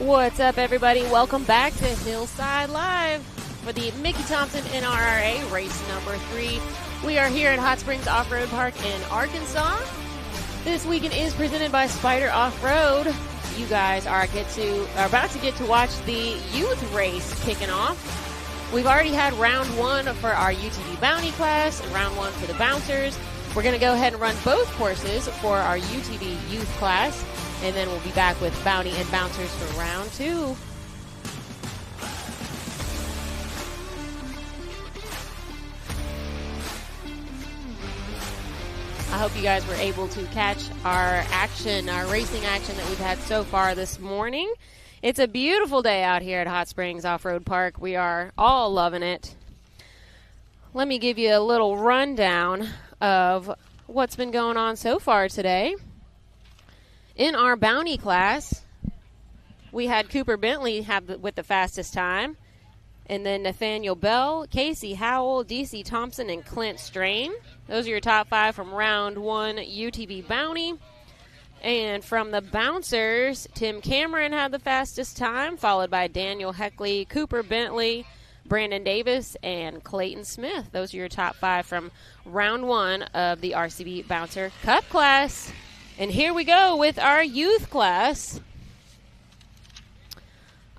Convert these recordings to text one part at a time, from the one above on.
What's up, everybody? Welcome back to Hillside Live for the Mickey Thompson NRRA race number 3. We are here at Hot Springs Off-Road Park in Arkansas. This weekend is presented by Spyder Offroad. You guys are about to get to watch the youth race kicking off. We've already had round 1 for our UTV bounty class and round 1 for the bouncers. We're going to go ahead and run both courses for our UTV youth class, and then we'll be back with bounty and bouncers for round 2. I hope you guys were able to catch our racing action that we've had so far this morning. It's a beautiful day out here at Hot Springs Off-Road Park. We are all loving it. Let me give you a little rundown of what's been going on so far today. In our bounty class, we had Cooper Bentley with the fastest time, and then Nathaniel Bell, Casey Howell, DC Thompson, and Clint Strain. Those are your top 5 from round 1 UTV bounty. And from the bouncers, Tim Cameron had the fastest time, followed by Daniel Heckley, Cooper Bentley, Brandon Davis, and Clayton Smith. Those are your top 5 from round 1 of the RCB Bouncer Cup class. And here we go with our youth class.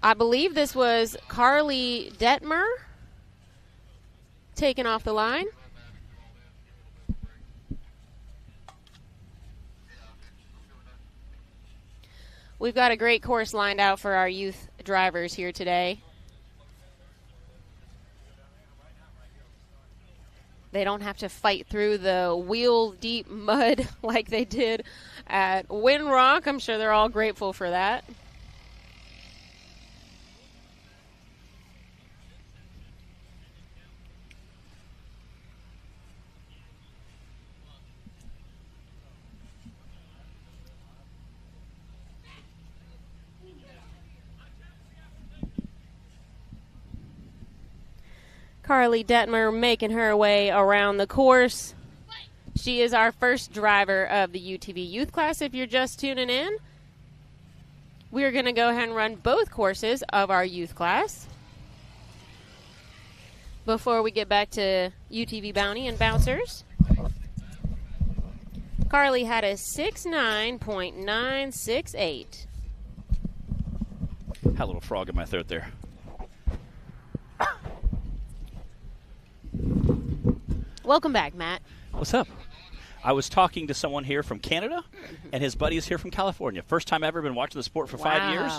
I believe this was Carly Detmer taken off the line. We've got a great course lined out for our youth drivers here today. They don't have to fight through the wheel-deep mud like they did at Windrock. I'm sure they're all grateful for that. Carly Detmer making her way around the course. She is our first driver of the UTV youth class if you're just tuning in. We're going to go ahead and run both courses of our youth class before we get back to UTV bounty and bouncers. Carly had a 6'9.968. Had a little frog in my throat there. Welcome back, Matt. What's up? I was talking to someone here from Canada, and his buddy is here from California. First time ever been watching the sport for 5 years.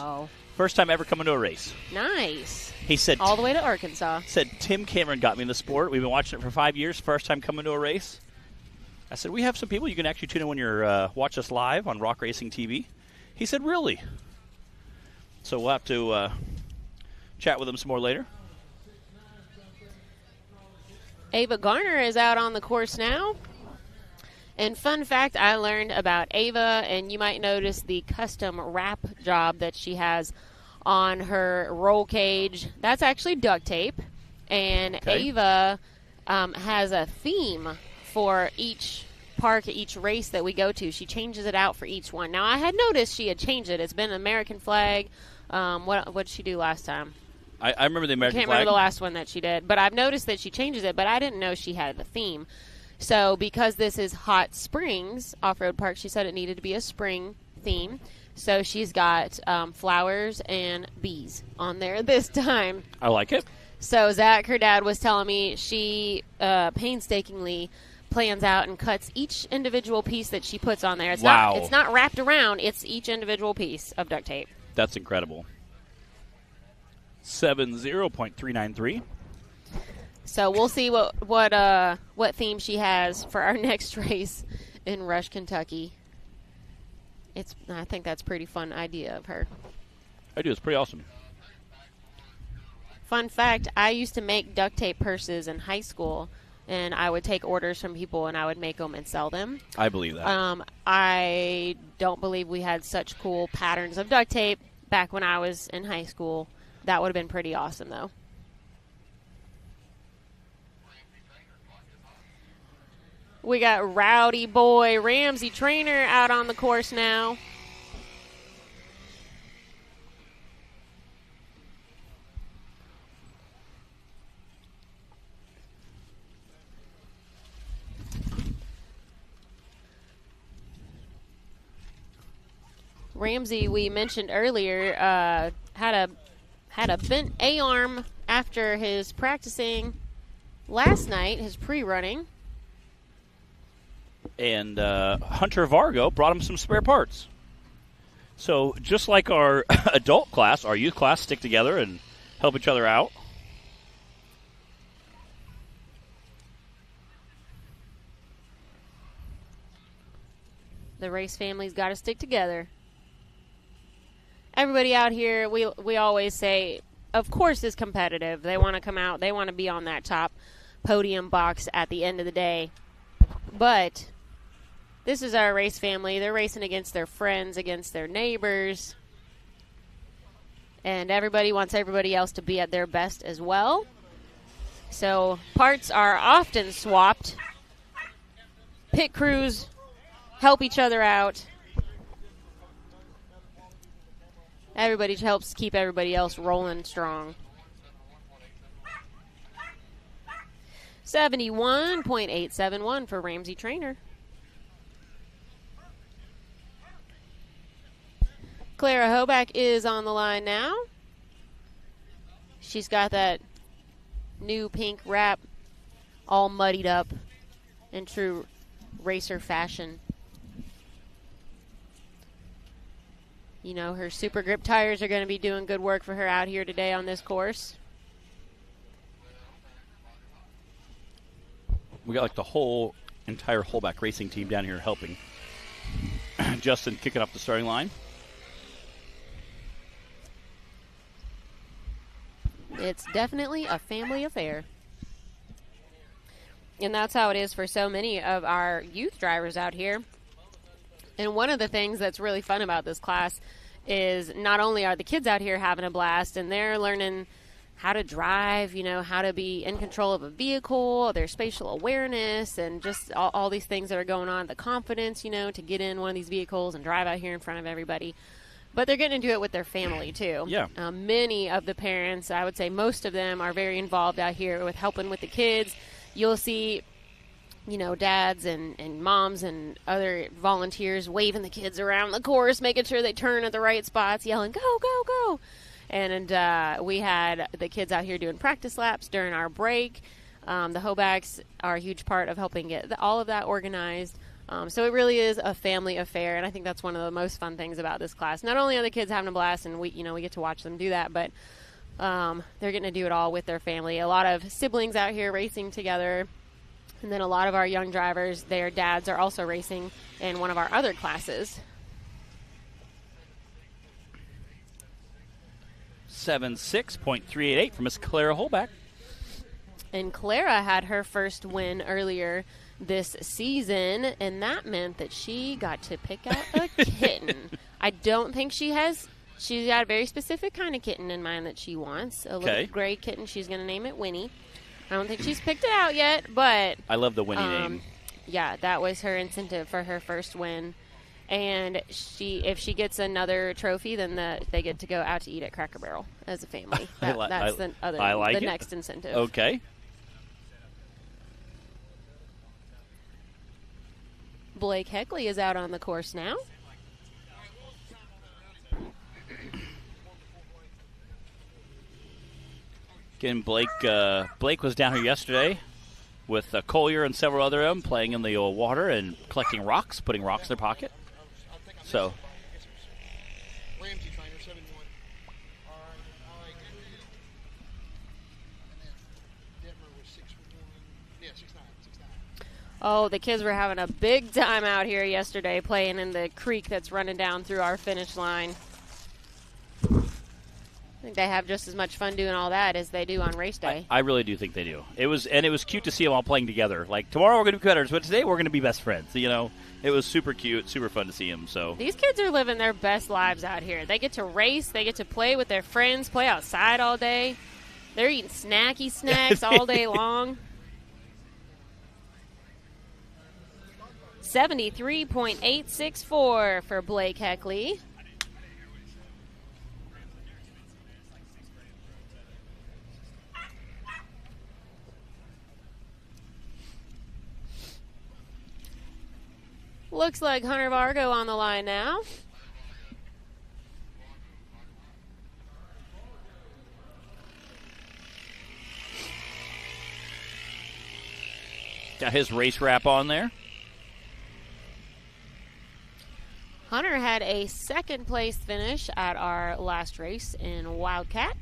First time ever coming to a race. Nice. He said all the way to Arkansas. Said Tim Cameron got me in the sport. We've been watching it for 5 years. First time coming to a race. I said, we have some people you can actually tune in when you're watch us live on Rock Racing TV. He said, really? So we'll have to chat with him some more later. Ava Garner is out on the course now. And fun fact I learned about Ava, and you might notice the custom wrap job that she has on her roll cage. That's actually duct tape. And okay. Ava has a theme for each park, each race that we go to. She changes it out for each one. Now, I had noticed she had changed it. It's been an American flag. What did she do last time? I remember the American flag. I can't remember the last one that she did, but I've noticed that she changes it, but I didn't know she had the theme. So because this is Hot Springs Off-Road Park, she said it needed to be a spring theme. So she's got flowers and bees on there this time. I like it. So Zach, her dad, was telling me she painstakingly plans out and cuts each individual piece that she puts on there. It's not wrapped around. It's each individual piece of duct tape. That's incredible. 70.393. So we'll see what theme she has for our next race in Rush, Kentucky. I think that's a pretty fun idea of her. I do. It's pretty awesome. Fun fact, I used to make duct tape purses in high school, and I would take orders from people, and I would make them and sell them. I believe that. I don't believe we had such cool patterns of duct tape back when I was in high school. That would have been pretty awesome, though. We got Rowdy Boy Ramsey Trainer out on the course now. Ramsey, we mentioned earlier, had a bent A-arm after his practicing last night, his pre-running. And Hunter Vargo brought him some spare parts. So just like our adult class, our youth class stick together and help each other out. The race family's got to stick together. Everybody out here, we always say, of course, is competitive. They want to come out. They want to be on that top podium box at the end of the day. But this is our race family. They're racing against their friends, against their neighbors. And everybody wants everybody else to be at their best as well. So parts are often swapped. Pit crews help each other out. Everybody helps keep everybody else rolling strong. 71.871 for Ramsey Trainer. Clara Hoback is on the line now. She's got that new pink wrap all muddied up in true racer fashion. You know, her super grip tires are going to be doing good work for her out here today on this course. We got like the whole entire Holback racing team down here helping. Justin kicking up the starting line. It's definitely a family affair. And that's how it is for so many of our youth drivers out here. And one of the things that's really fun about this class is not only are the kids out here having a blast and they're learning how to drive, you know, how to be in control of a vehicle, their spatial awareness, and just all these things that are going on, the confidence, you know, to get in one of these vehicles and drive out here in front of everybody. But they're getting to do it with their family, too. Yeah. Many of the parents, I would say most of them, are very involved out here with helping with the kids. You'll see, you know, dads and moms and other volunteers waving the kids around the course, making sure they turn at the right spots, yelling, go, go, go. And we had the kids out here doing practice laps during our break. The Hobacks are a huge part of helping get all of that organized. So it really is a family affair, and I think that's one of the most fun things about this class. Not only are the kids having a blast, and we get to watch them do that, but they're getting to do it all with their family. A lot of siblings out here racing together, and then a lot of our young drivers, their dads are also racing in one of our other classes. 76.388 from Miss Clara Holback. And Clara had her first win earlier this season, and that meant that she got to pick out a kitten. I don't think she's got a very specific kind of kitten in mind that she wants. A little gray kitten. She's going to name it Winnie. I don't think she's picked it out yet, but I love the Winnie name. Yeah, that was her incentive for her first win. And if she gets another trophy, then they get to go out to eat at Cracker Barrel as a family. That's the next incentive. Okay. Blake Heckley is out on the course now. Again, Blake was down here yesterday with Collier and several other of them playing in the water and collecting rocks, putting rocks in their pocket. So. Ramsey Trainer 71. Detmer was 6'1". Yeah, 6'9". Oh, the kids were having a big time out here yesterday playing in the creek that's running down through our finish line. I think they have just as much fun doing all that as they do on race day. I really do think they do. It was cute to see them all playing together. Like, tomorrow we're going to be competitors, but today we're going to be best friends. You know, it was super cute, super fun to see them. So these kids are living their best lives out here. They get to race. They get to play with their friends, play outside all day. They're eating snacky snacks all day long. 73.864 for Blake Heckley. Looks like Hunter Vargo on the line now. Got his race wrap on there. Hunter had a second place finish at our last race in Wildcat.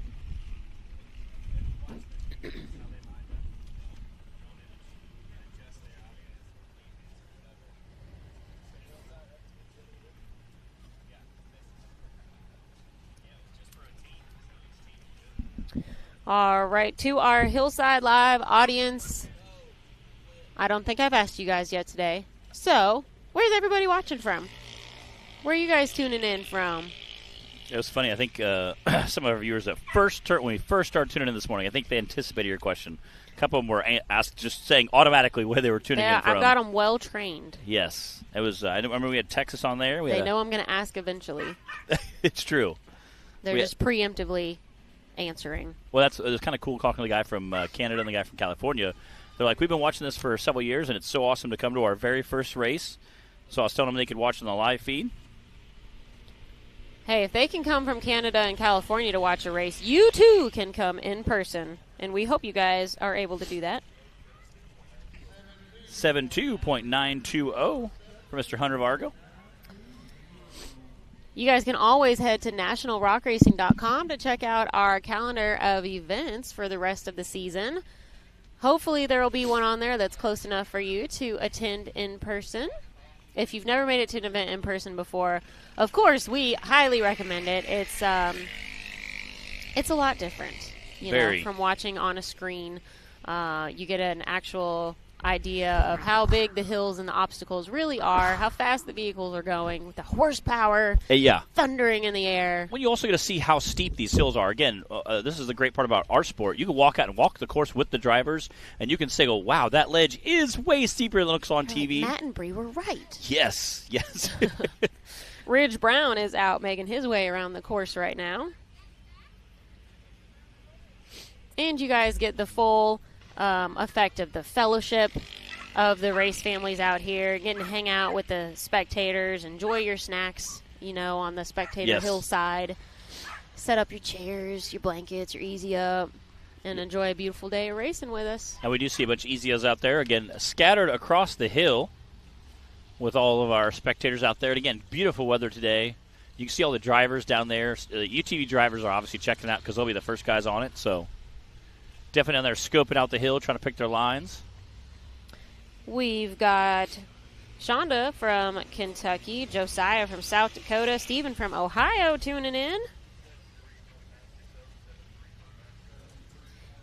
All right, to our Hillside Live audience. I don't think I've asked you guys yet today. So, where's everybody watching from? Where are you guys tuning in from? It was funny. I think some of our viewers that when we first started tuning in this morning, I think they anticipated your question. A couple of them were asked, just saying automatically where they were tuning in from. I've got them well trained. Yes, it was. I remember we had Texas on there. They know I'm going to ask eventually. It's true. They're just preemptively answering. Well, it was kind of cool talking to the guy from Canada and the guy from California. They're like, we've been watching this for several years, and it's so awesome to come to our very first race. So I was telling them they could watch on the live feed. Hey, if they can come from Canada and California to watch a race, you too can come in person. And we hope you guys are able to do that. 72.920 for Mr. Hunter Vargo. You guys can always head to nationalrockracing.com to check out our calendar of events for the rest of the season. Hopefully there will be one on there that's close enough for you to attend in person. If you've never made it to an event in person before, of course, we highly recommend it. It's a lot different, Very. From watching on a screen. You get an actual idea of how big the hills and the obstacles really are, how fast the vehicles are going, with the horsepower thundering in the air. Well, you also get to see how steep these hills are. Again, this is the great part about our sport. You can walk out and walk the course with the drivers, and you can say, oh, wow, that ledge is way steeper than it looks on TV. Matt and Bree were right. Yes. Ridge Brown is out making his way around the course right now. And you guys get the full effect of the fellowship of the race families out here, getting to hang out with the spectators, enjoy your snacks, on the spectator hillside. Set up your chairs, your blankets, your easy up, and enjoy a beautiful day of racing with us. And we do see a bunch of easios out there, again, scattered across the hill with all of our spectators out there. And again, beautiful weather today. You can see all the drivers down there. The UTV drivers are obviously checking out because they'll be the first guys on it, so definitely down there scoping out the hill, trying to pick their lines. We've got Shonda from Kentucky, Josiah from South Dakota, Stephen from Ohio tuning in.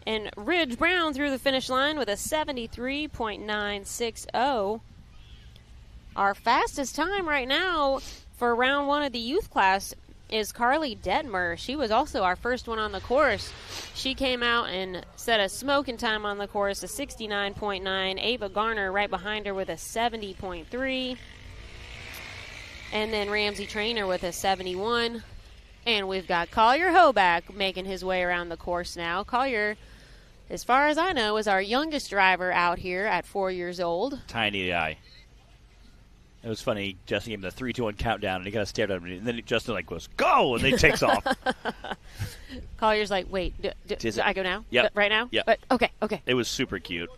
And Ridge Brown through the finish line with a 73.960. Our fastest time right now for round one of the youth class is Carly Detmer. She was also our first one on the course. She came out and set a smoking time on the course, a 69.9. Ava Garner right behind her with a 70.3. And then Ramsey Trainer with a 71. And we've got Collier Hoback making his way around the course now. Collier, as far as I know, is our youngest driver out here at 4 years old. Tiny eye. It was funny. Justin gave him the 3, 2, 1 countdown, and he kind of stared at him. And then Justin goes, go! And then he takes off. Collier's like, wait, do I go now? Yep. Right now? Yep. But, okay. It was super cute.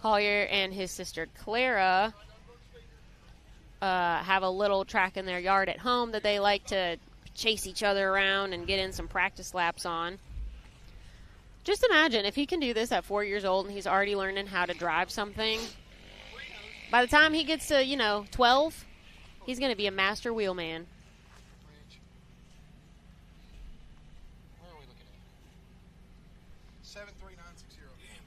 Collier and his sister Clara have a little track in their yard at home that they like to chase each other around and get in some practice laps on. Just imagine if he can do this at 4 years old and he's already learning how to drive something. By the time he gets to, 12, he's going to be a master wheelman. Where are we looking at? 73960. Damn it.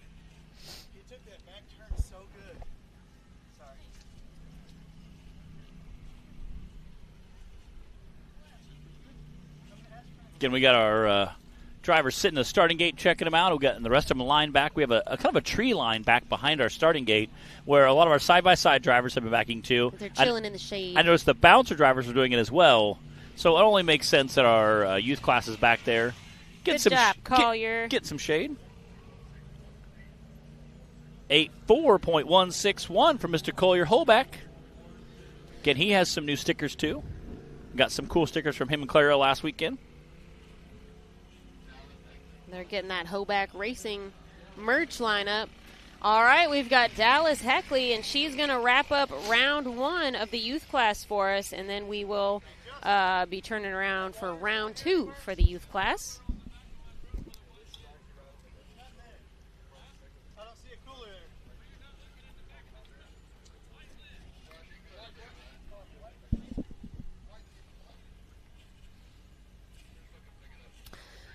You took that back turn so good. Sorry. Again, we got our drivers sitting in the starting gate checking them out. We've got the rest of them lined back. We have a kind of a tree line back behind our starting gate where a lot of our side-by-side drivers have been backing too. They're chilling in the shade. I noticed the bouncer drivers are doing it as well. So it only makes sense that our youth class is back there. Good job, Collier. Get some shade. 84.161 from Mr. Collier Holback. Again, he has some new stickers too. Got some cool stickers from him and Clara last weekend. They're getting that Hoback Racing merch lineup. All right, we've got Dallas Heckley, and she's going to wrap up round 1 of the youth class for us, and then we will be turning around for round 2 for the youth class. I don't see a cooler there.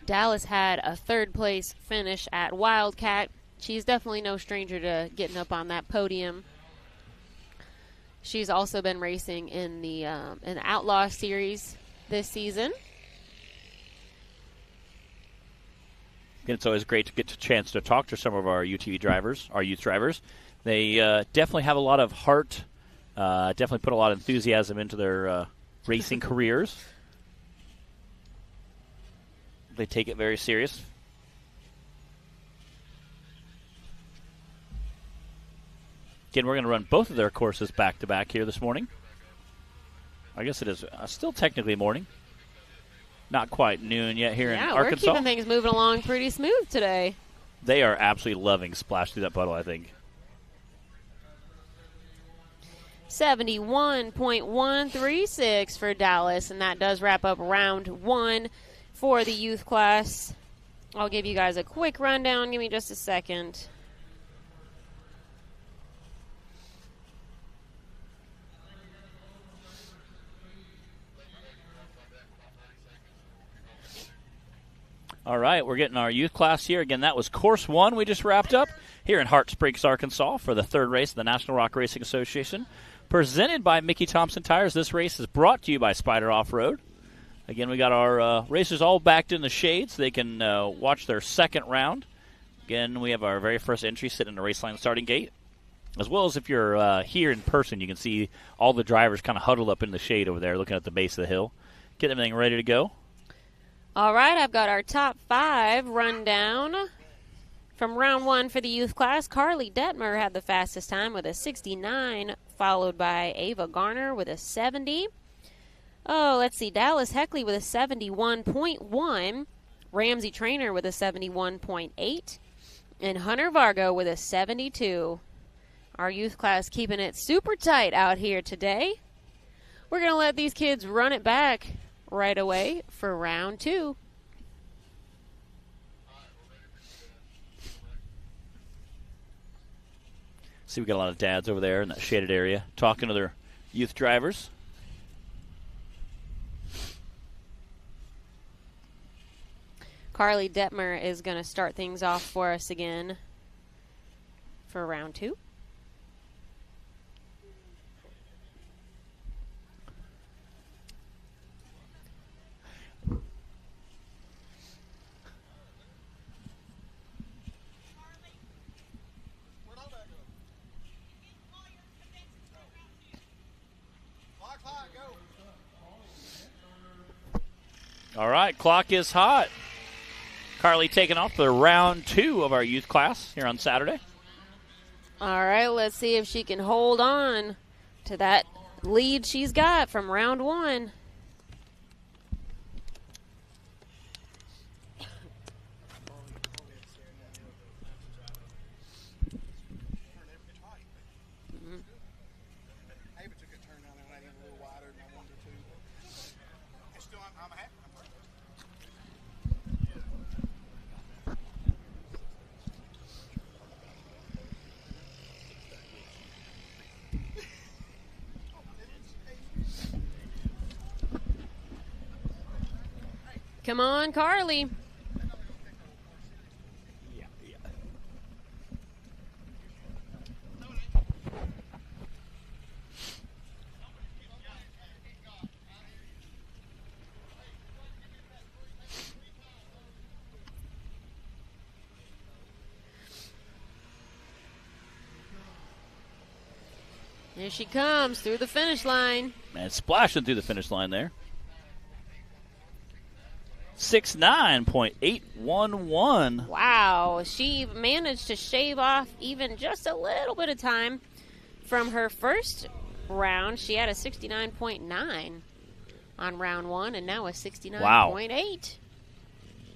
Dallas had a 3rd place finish at Wildcat. She's definitely no stranger to getting up on that podium. She's also been racing in the Outlaw Series this season. It's always great to get a chance to talk to some of our UTV drivers, our youth drivers. They definitely have a lot of heart, definitely put a lot of enthusiasm into their racing careers. They take it very serious. Again, we're going to run both of their courses back-to-back here this morning. I guess it is still technically morning. Not quite noon yet here in Arkansas. Yeah, we're keeping things moving along pretty smooth today. They are absolutely loving Splash Through That Puddle, I think. 71.136 for Dallas, and that does wrap up round 1 for the youth class. I'll give you guys a quick rundown. Give me just a second. All right, we're getting our youth class here. Again, that was Course 1 we just wrapped up here in Hart Springs, Arkansas for the 3rd race of the National Rock Racing Association. Presented by Mickey Thompson Tires. This race is brought to you by Spyder Offroad. Again, we got our racers all backed in the shade so they can watch their 2nd round. Again, we have our very first entry sitting in the race line starting gate. As well as if you're here in person, you can see all the drivers kind of huddled up in the shade over there looking at the base of the hill. Get everything ready to go. All right, I've got our top 5 rundown. From round 1 for the youth class, Carly Detmer had the fastest time with a 69, followed by Ava Garner with a 70. Oh, let's see, Dallas Heckley with a 71.1, Ramsey Trainer with a 71.8, and Hunter Vargo with a 72. Our youth class keeping it super tight out here today. We're going to let these kids run it back right away for round 2. See, we got a lot of dads over there in that shaded area talking to their youth drivers. Carly Detmer is going to start things off for us again for round 2. All right, clock is hot. Carly taking off for round 2 of our youth class here on Saturday. All right, let's see if she can hold on to that lead she's got from round 1. Come on, Carly. Here she comes through the finish line. And splashing through the finish line there. 69.811. Wow, she managed to shave off even just a little bit of time from her first round. She had a 69.9 on round 1 and now a 69.8. Wow.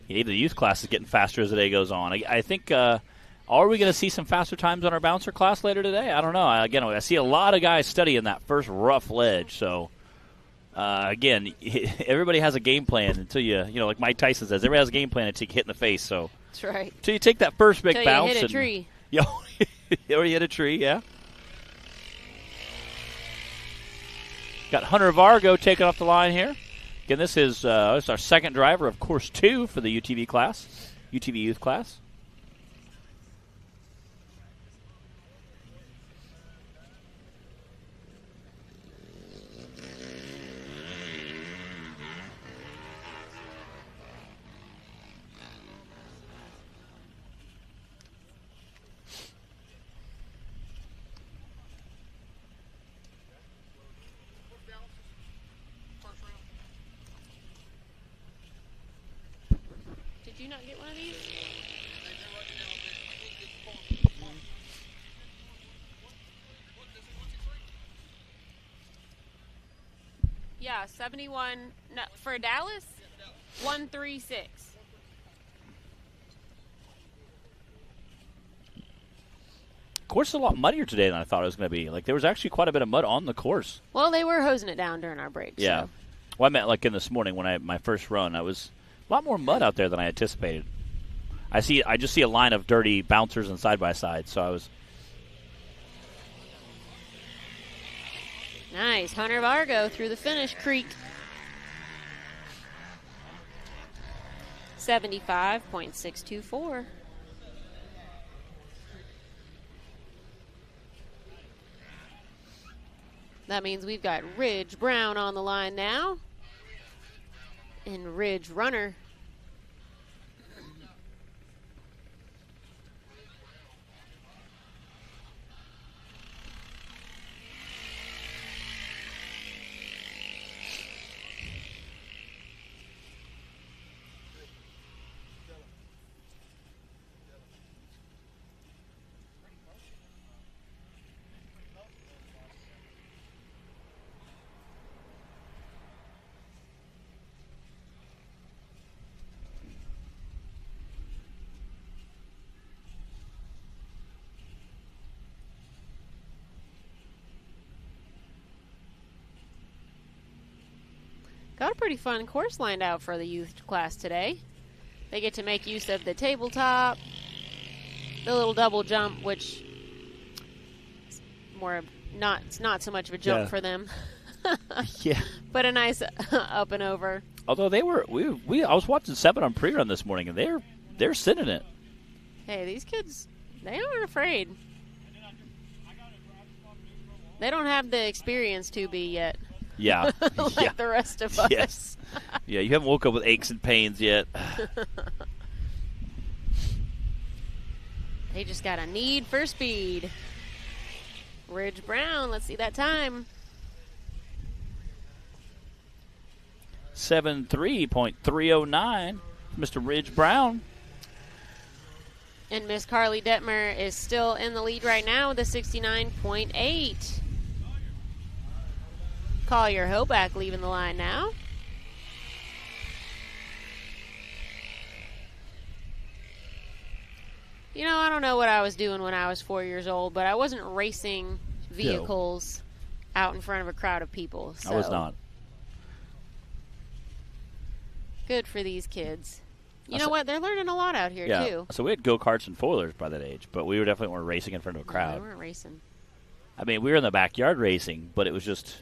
Even the youth class is getting faster as the day goes on. I think, are we going to see some faster times on our bouncer class later today? I don't know. Again, I see a lot of guys studying that first rough ledge. So, again, everybody has a game plan until like Mike Tyson says, everybody has a game plan until you hit in the face. So That's right. Until you take that first big Until bounce. You hit a tree. Or you hit a tree, yeah. Got Hunter Vargo taking off the line here. Again, this is our second driver of course 2 for the UTV class, UTV youth class. Did you not get one of these? Yeah, 71 no, for Dallas. 136. Course is a lot muddier today than I thought it was going to be. Like there was actually quite a bit of mud on the course. Well, they were hosing it down during our break. Yeah. So. Well, I meant like in this morning when my first run, I was a lot more mud out there than I anticipated. I just see a line of dirty bouncers and side by sides. So I was. Nice. Hunter Vargo through the finish creek. 75.624. That means we've got Ridge Brown on the line now. And Ridge Runner. Got a pretty fun course lined out for the youth class today. They get to make use of the tabletop, the little double jump, which is it's not so much of a jump for them. Yeah. But a nice up and over. Although I was watching 7 on pre-run this morning, and they're sitting it. Hey, these kids, they aren't afraid. They don't have the experience to be yet. Yeah. Like the rest of us. Yes. Yeah, you haven't woke up with aches and pains yet. They just got a need for speed. Ridge Brown, let's see that time. 73.309, Mr. Ridge Brown. And Miss Carly Detmer is still in the lead right now with a 69.8. Collier Hoback leaving the line now. You know, I don't know what I was doing when I was 4 years old, but I wasn't racing vehicles out in front of a crowd of people. So I was not. Good for these kids. You know what? They're learning a lot out here, too. So we had go-karts and foilers by that age, but we definitely weren't racing in front of a crowd. No, we weren't racing. I mean, we were in the backyard racing, but it was just,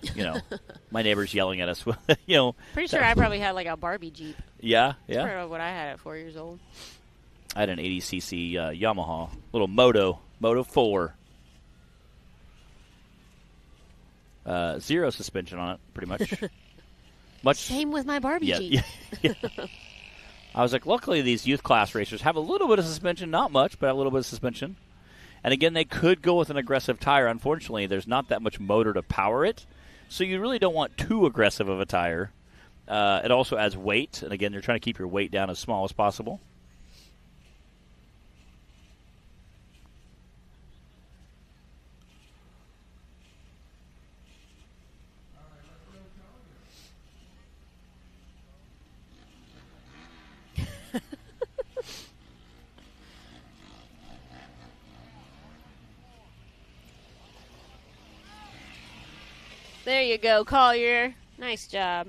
my neighbors yelling at us. Pretty sure I probably had like a Barbie Jeep. Yeah. That's part of what I had at 4 years old. I had an 80cc Yamaha, little Moto 4. 0 suspension on it, pretty much. Same with my Barbie Jeep. Yeah. I was like, luckily these youth class racers have a little bit of suspension, not much, but a little bit of suspension. And again, they could go with an aggressive tire. Unfortunately, there's not that much motor to power it, so you really don't want too aggressive of a tire. It also adds weight, and again, you're trying to keep your weight down as small as possible. There you go, Collier. Nice job.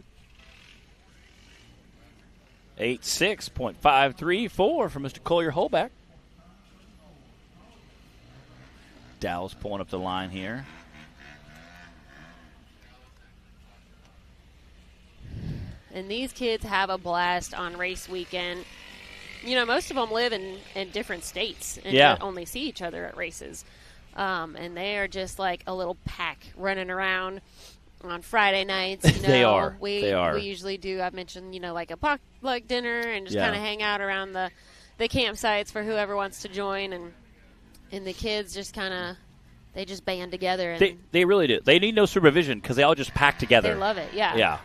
86.534 for Mr. Collier Holback. Dow's pulling up the line here. And these kids have a blast on race weekend. You know, most of them live in different states and don't only see each other at races. And they are just like a little pack running around on Friday nights. You know, they are. We usually do, I've mentioned, you know, like a potluck dinner and just kind of hang out around the campsites for whoever wants to join. And the kids just kind of, they just band together. And they really do. They need no supervision because they all just pack together. They love it, yeah. Yeah.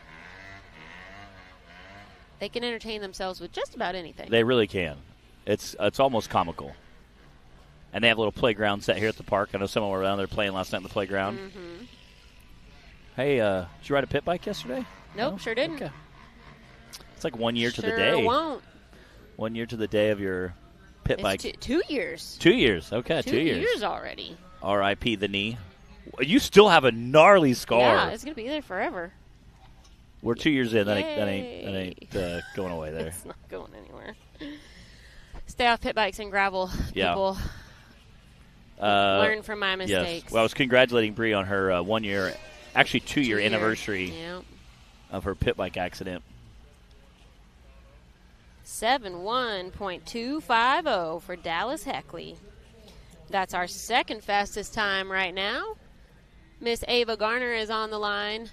They can entertain themselves with just about anything. They really can. It's almost comical. And they have a little playground set here at the park. I know someone were around there playing last night in the playground. Mm-hmm. Hey, did you ride a pit bike yesterday? Nope, No? sure didn't. Okay. It's like 1 year to the Sure day. won't. 1 year to the day of your pit bike. It's 2 years. 2 years. Okay, 2 years. 2 years already. R.I.P. the knee. You still have a gnarly scar. Yeah, it's going to be there forever. We're 2 years in. That Yay. ain't going away there. It's not going anywhere. Stay off pit bikes and gravel, Yeah. people. Learn from my mistakes. Yes. Well, I was congratulating Bree on her 1 year, actually 2 year 2 year. anniversary Yeah. of her pit bike accident. 71.250 for Dallas Heckley. That's our second fastest time right now. Miss Ava Garner is on the line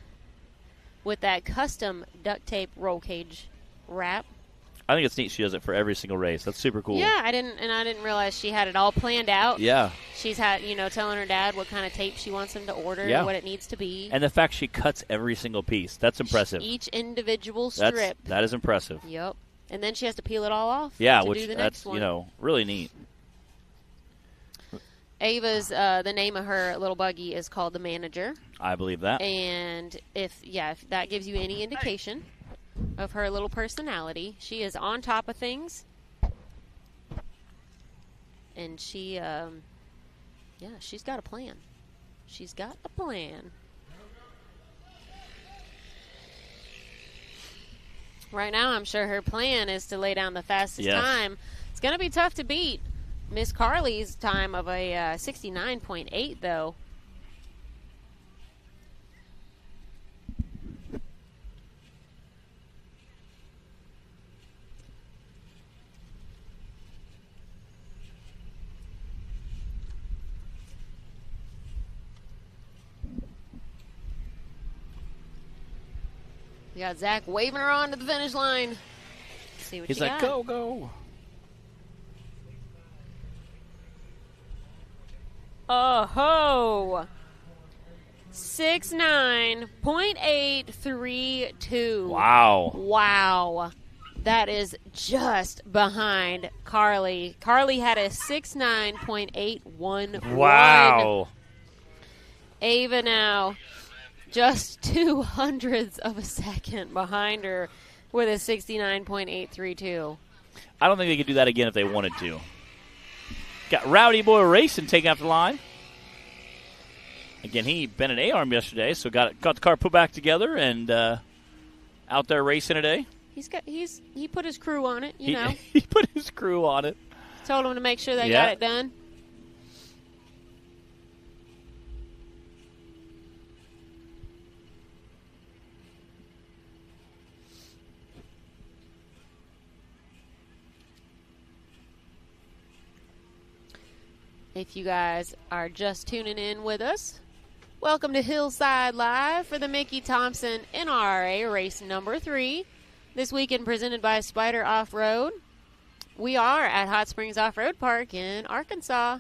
with that custom duct tape roll cage wrap. I think it's neat she does it for every single race. That's super cool. Yeah, I didn't realize she had it all planned out. Yeah. She's had, telling her dad what kind of tape she wants him to order, what it needs to be. And the fact she cuts every single piece. That's impressive. Each individual strip. That is impressive. Yep. And then she has to peel it all off. Yeah, to which do the that's, next one. really neat. Ava's, the name of her little buggy is called the Manager. I believe that. And if that gives you any indication of her little personality, she is on top of things. And she, she's got a plan. She's got a plan. Right now, I'm sure her plan is to lay down the fastest time. It's going to be tough to beat Miss Carly's time of a 69.8, though. We got Zach waving her on to the finish line. Let's see what He's you like, got. go. Oh-ho! 69.832. Wow. That is just behind Carly. Carly had a 69.811. Wow. Ava now just 200ths of a second behind her with a 69.832. I don't think they could do that again if they wanted to. Got Rowdy Boy Racing taking up the line. Again, he bent an A-arm yesterday, so got the car put back together and out there racing today. He put his crew on it, you know. He put his crew on it. Told him to make sure they got it done. If you guys are just tuning in with us, welcome to Hillside Live for the Mickey Thompson NRRA race number 3. This weekend presented by Spyder Offroad. We are at Hot Springs Off-Road Park in Arkansas,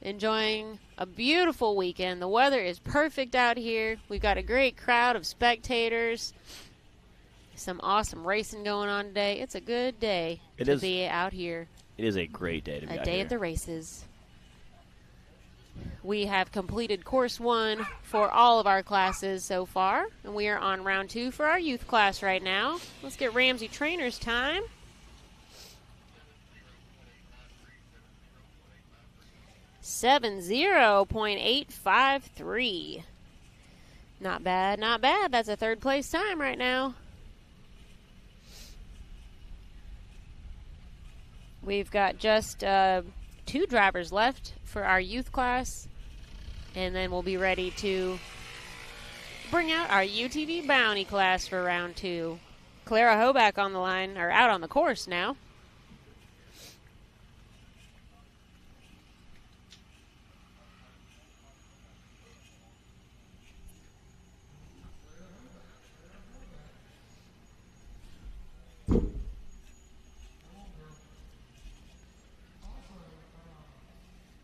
enjoying a beautiful weekend. The weather is perfect out here. We've got a great crowd of spectators. Some awesome racing going on today. It's a good day to be out here. It is a great day to be out here. A day of the races. We have completed course 1 for all of our classes so far, and we are on round 2 for our youth class right now. Let's get Ramsey Trainer's time. $70.853. Not bad, not bad. That's a third place time right now. We've got just 2 drivers left for our youth class, and then we'll be ready to bring out our UTV bounty class for round 2. Clara Hoback on the line, or out on the course now.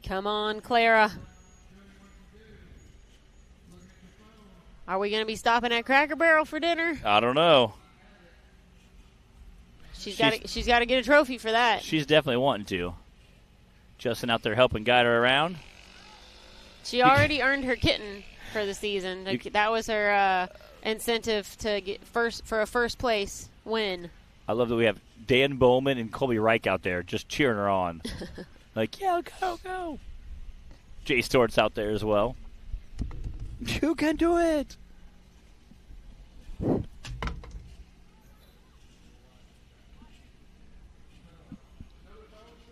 Come on, Clara. Are we going to be stopping at Cracker Barrel for dinner? I don't know. She's got to get a trophy for that. She's definitely wanting to. Justin out there helping guide her around. She already earned her kitten for the season. That was her incentive to get for a first place win. I love that we have Dan Bowman and Colby Reich out there just cheering her on. Like, yeah, go. Jay Stewart's out there as well. You can do it.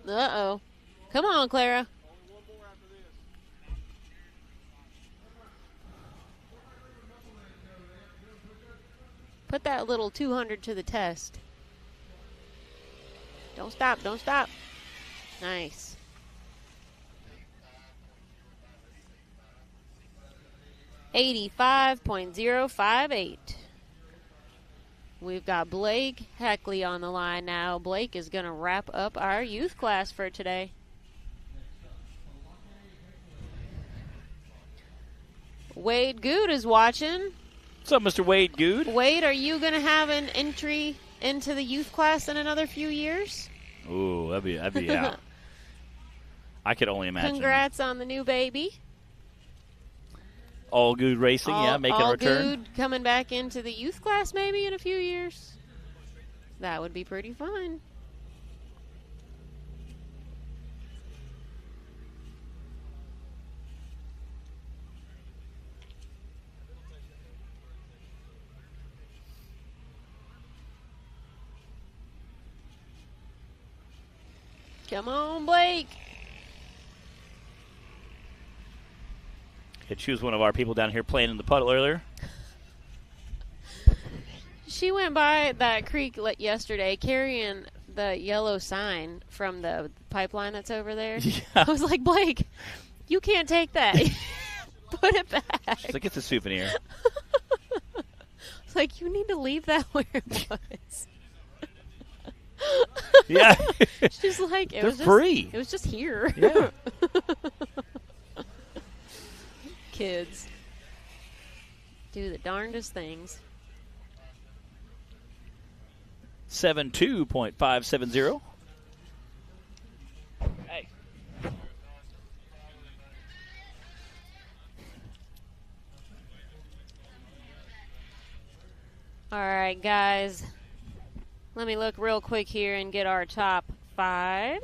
Uh-oh. Come on, Clara. Put that little 200 to the test. Don't stop. Nice. $85.058. We've got Blake Heckley on the line now. Blake is going to wrap up our youth class for today. Wade Good is watching. What's up, Mr. Wade Good? Wade, are you going to have an entry into the youth class in another few years? Ooh, that'd be yeah. I could only imagine. Congrats on the new baby. All Good Racing, making a return. All Good coming back into the youth class maybe in a few years. That would be pretty fun. Come on, Blake. She was one of our people down here playing in the puddle earlier. She went by that creek yesterday carrying the yellow sign from the pipeline that's over there. Yeah. I was like, Blake, you can't take that. Put it back. She's like, it's a souvenir. It's like, you need to leave that where it was. Yeah. She's like, They're free. It was just here. Yeah. Kids do the darndest things. 72.570. Hey. All right, guys. Let me look real quick here and get our top 5.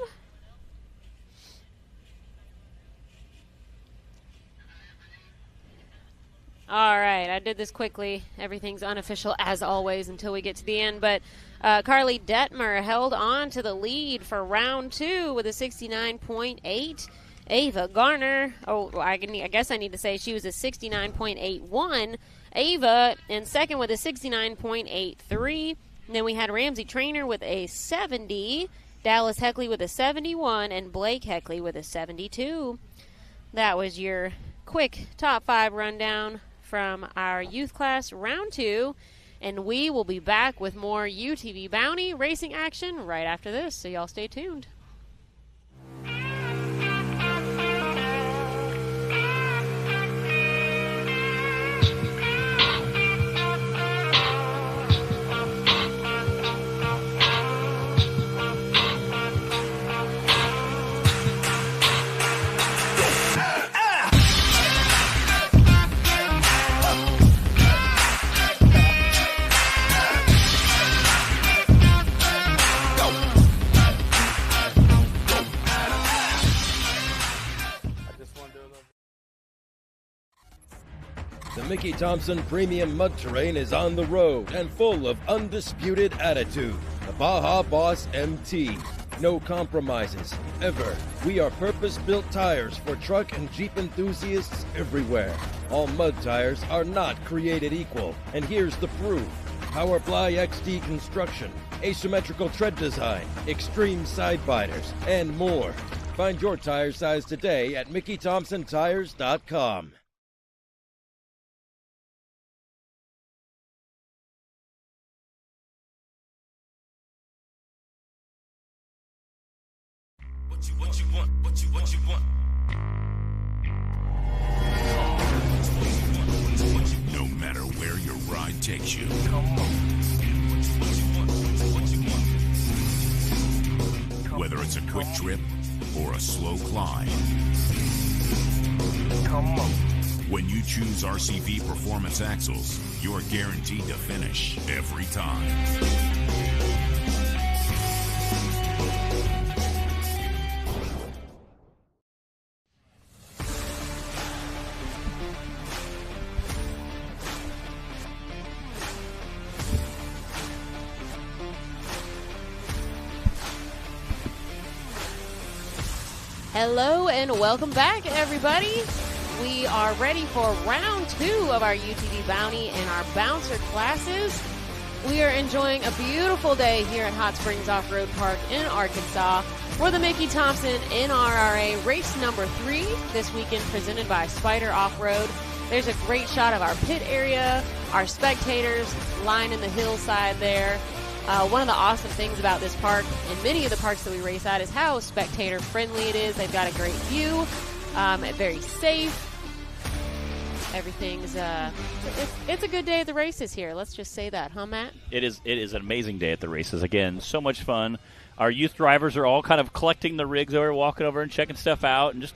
All right, I did this quickly. Everything's unofficial as always until we get to the end. But Carly Detmer held on to the lead for round 2 with a 69.8. Ava Garner, I guess I need to say she was a 69.81. Ava in second with a 69.83. And then we had Ramsey Trainer with a 70. Dallas Heckley with a 71. And Blake Heckley with a 72. That was your quick top 5 rundown from our youth class round 2, and we will be back with more UTV Bounty racing action right after this, so y'all stay tuned. The Mickey Thompson Premium Mud Terrain is on the road and full of undisputed attitude. The Baja Boss MT. No compromises, ever. We are purpose-built tires for truck and Jeep enthusiasts everywhere. All mud tires are not created equal, and here's the proof. Powerply XD construction, asymmetrical tread design, extreme side biters, and more. Find your tire size today at MickeyThompsonTires.com. What you want. No matter where your ride takes you. Whether it's a quick trip or a slow climb. When you choose RCV Performance Axles, you're guaranteed to finish every time. Hello and welcome back, everybody. We are ready for round 2 of our UTV Bounty and our bouncer classes. We are enjoying a beautiful day here at Hot Springs Off-Road Park in Arkansas for the Mickey Thompson NRRA race number 3 this weekend, presented by Spyder Offroad. There's a great shot of our pit area, our spectators lining the hillside there. One of the awesome things about this park and many of the parks that we race at is how spectator friendly it is. They've got a great view, very safe. Everything's it's a good day at the races here. Let's just say that, huh, Matt? It is an amazing day at the races. Again, so much fun. Our youth drivers are all kind of collecting the rigs over, walking over and checking stuff out, and just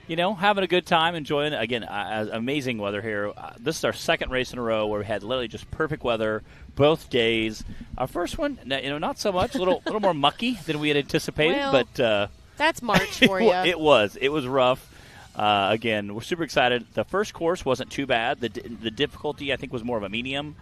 having a good time, enjoying it. Again, amazing weather here. This is our second race in a row where we had literally just perfect weather both days. Our first one, not so much, a little more mucky than we had anticipated, well, but that's March for you. It was rough. Again, we're super excited. The first course wasn't too bad. The difficulty, I think, was more of a medium.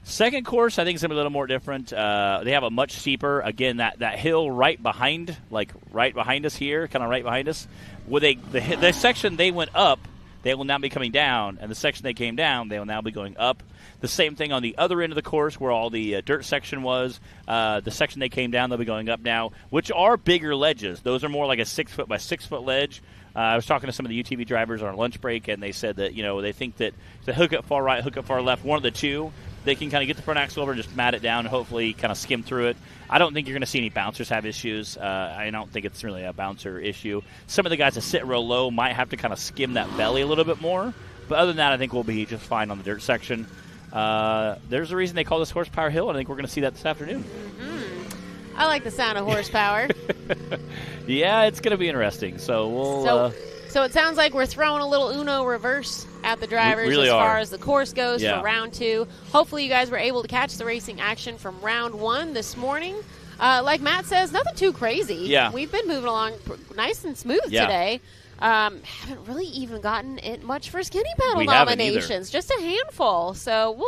Second course, I think, is going to be a little more different. They have a much steeper. Again, that hill right behind us here, kind of right behind us. The section they went up, they will now be coming down, and the section they came down, they will now be going up. The same thing on the other end of the course where all the dirt section was. The section they came down, they'll be going up now, which are bigger ledges. Those are more like a 6 foot by 6 foot ledge. I was talking to some of the UTV drivers on our lunch break, and they said that they think that the hook up far right, hook up far left, one of the two, they can kind of get the front axle over and just mat it down and hopefully kind of skim through it. I don't think you're going to see any bouncers have issues. I don't think it's really a bouncer issue. Some of the guys that sit real low might have to kind of skim that belly a little bit more. But other than that, I think we'll be just fine on the dirt section. There's a reason they call this Horsepower Hill, and I think we're going to see that this afternoon. Mm-hmm. I like the sound of horsepower. Yeah, it's going to be interesting. So we'll... So it sounds like we're throwing a little Uno reverse at the drivers really as far are. as the course goes for round 2. Hopefully you guys were able to catch the racing action from round 1 this morning. Like Matt says, nothing too crazy. Yeah. We've been moving along nice and smooth today. Haven't really even gotten it much for skinny pedal nominations. Just a handful. So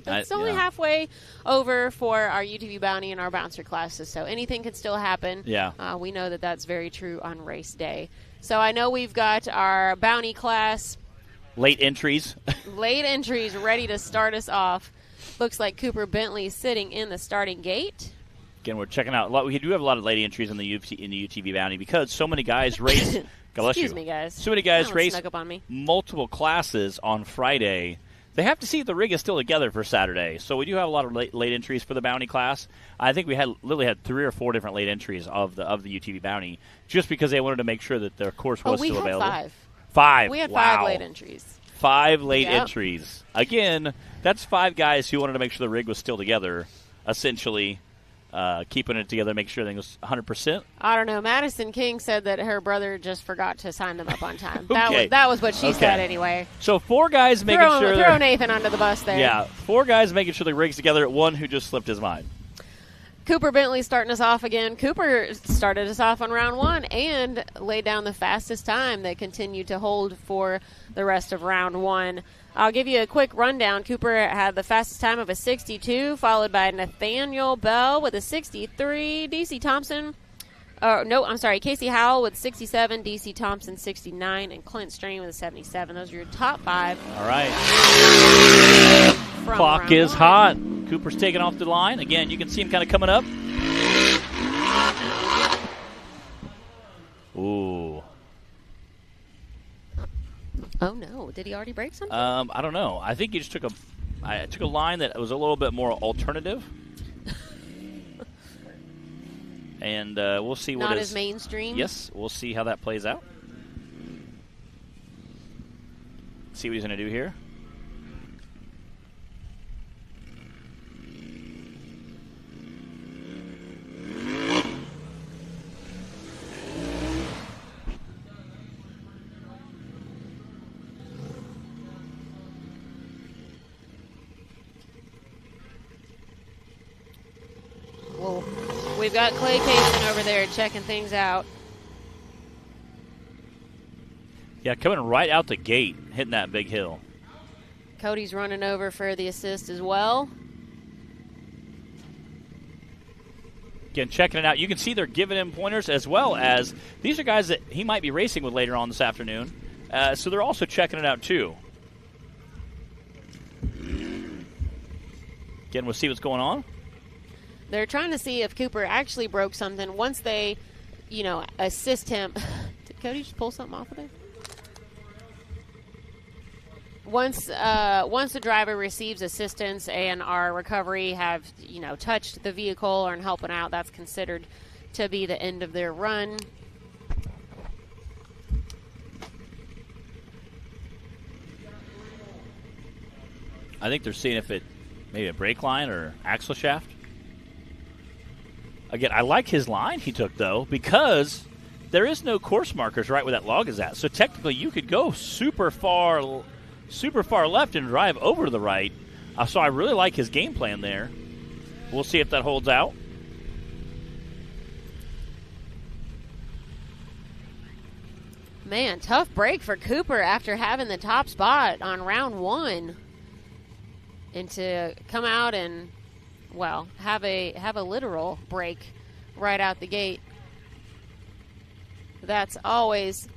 that's only halfway over for our UTV Bounty and our bouncer classes. So anything can still happen. Yeah. We know that that's very true on race day. So I know we've got our Bounty class. Late entries ready to start us off. Looks like Cooper Bentley sitting in the starting gate. Again, we're checking out. We do have a lot of late entries in the UTV Bounty because so many guys race. Excuse me, guys. So many guys race snuck up on me. multiple classes on Friday. They have to see if the rig is still together for Saturday. So we do have a lot of late entries for the Bounty class. I think we literally had 3 or 4 different late entries of the UTV Bounty just because they wanted to make sure that their course was still available. We had 5. 5. We had wow. 5 late entries. 5 late entries. Again, that's 5 guys who wanted to make sure the rig was still together, essentially. Keeping it together, make sure everything was 100%. I don't know. Madison King said that her brother just forgot to sign them up on time. Okay. That was what she said anyway. So 4 guys making sure. Throw Nathan under the bus there. Yeah, 4 guys making sure the rig's together. 1 who just slipped his mind. Cooper Bentley starting us off again. Cooper started us off on round 1 and laid down the fastest time that continued to hold for the rest of round 1. I'll give you a quick rundown. Cooper had the fastest time of a 62, followed by Nathaniel Bell with a 63, DC Thompson. Casey Howell with 67, DC Thompson 69, and Clint Strain with a 77. Those are your top 5. All right. From Clock round is 1. hot. Cooper's taking off the line. Again, you can see him kind of coming up. Ooh. Oh, no. Did he already break something? I don't know. I think he just took a line that was a little bit more alternative. And we'll see what Not as mainstream? Yes, we'll see how that plays out. See what he's going to do here. Well, we've got Clay Payson over there checking things out. Yeah, coming right out the gate, hitting that big hill. Cody's running over for the assist as well. Again, checking it out. You can see they're giving him pointers, as well as these are guys that he might be racing with later on this afternoon. So they're also checking it out, too. Again, we'll see what's going on. They're trying to see if Cooper actually broke something. Once they, assist him. Did Cody just pull something off of there? Once the driver receives assistance and our recovery have, touched the vehicle or are helping out, that's considered to be the end of their run. I think they're seeing if it maybe a brake line or axle shaft. Again, I like his line he took, though, because there is no course markers right where that log is at. So technically you could go super far left and drive over to the right. So I really like his game plan there. We'll see if that holds out. Man, tough break for Cooper after having the top spot on round 1. And to come out and, have a literal break right out the gate. That's always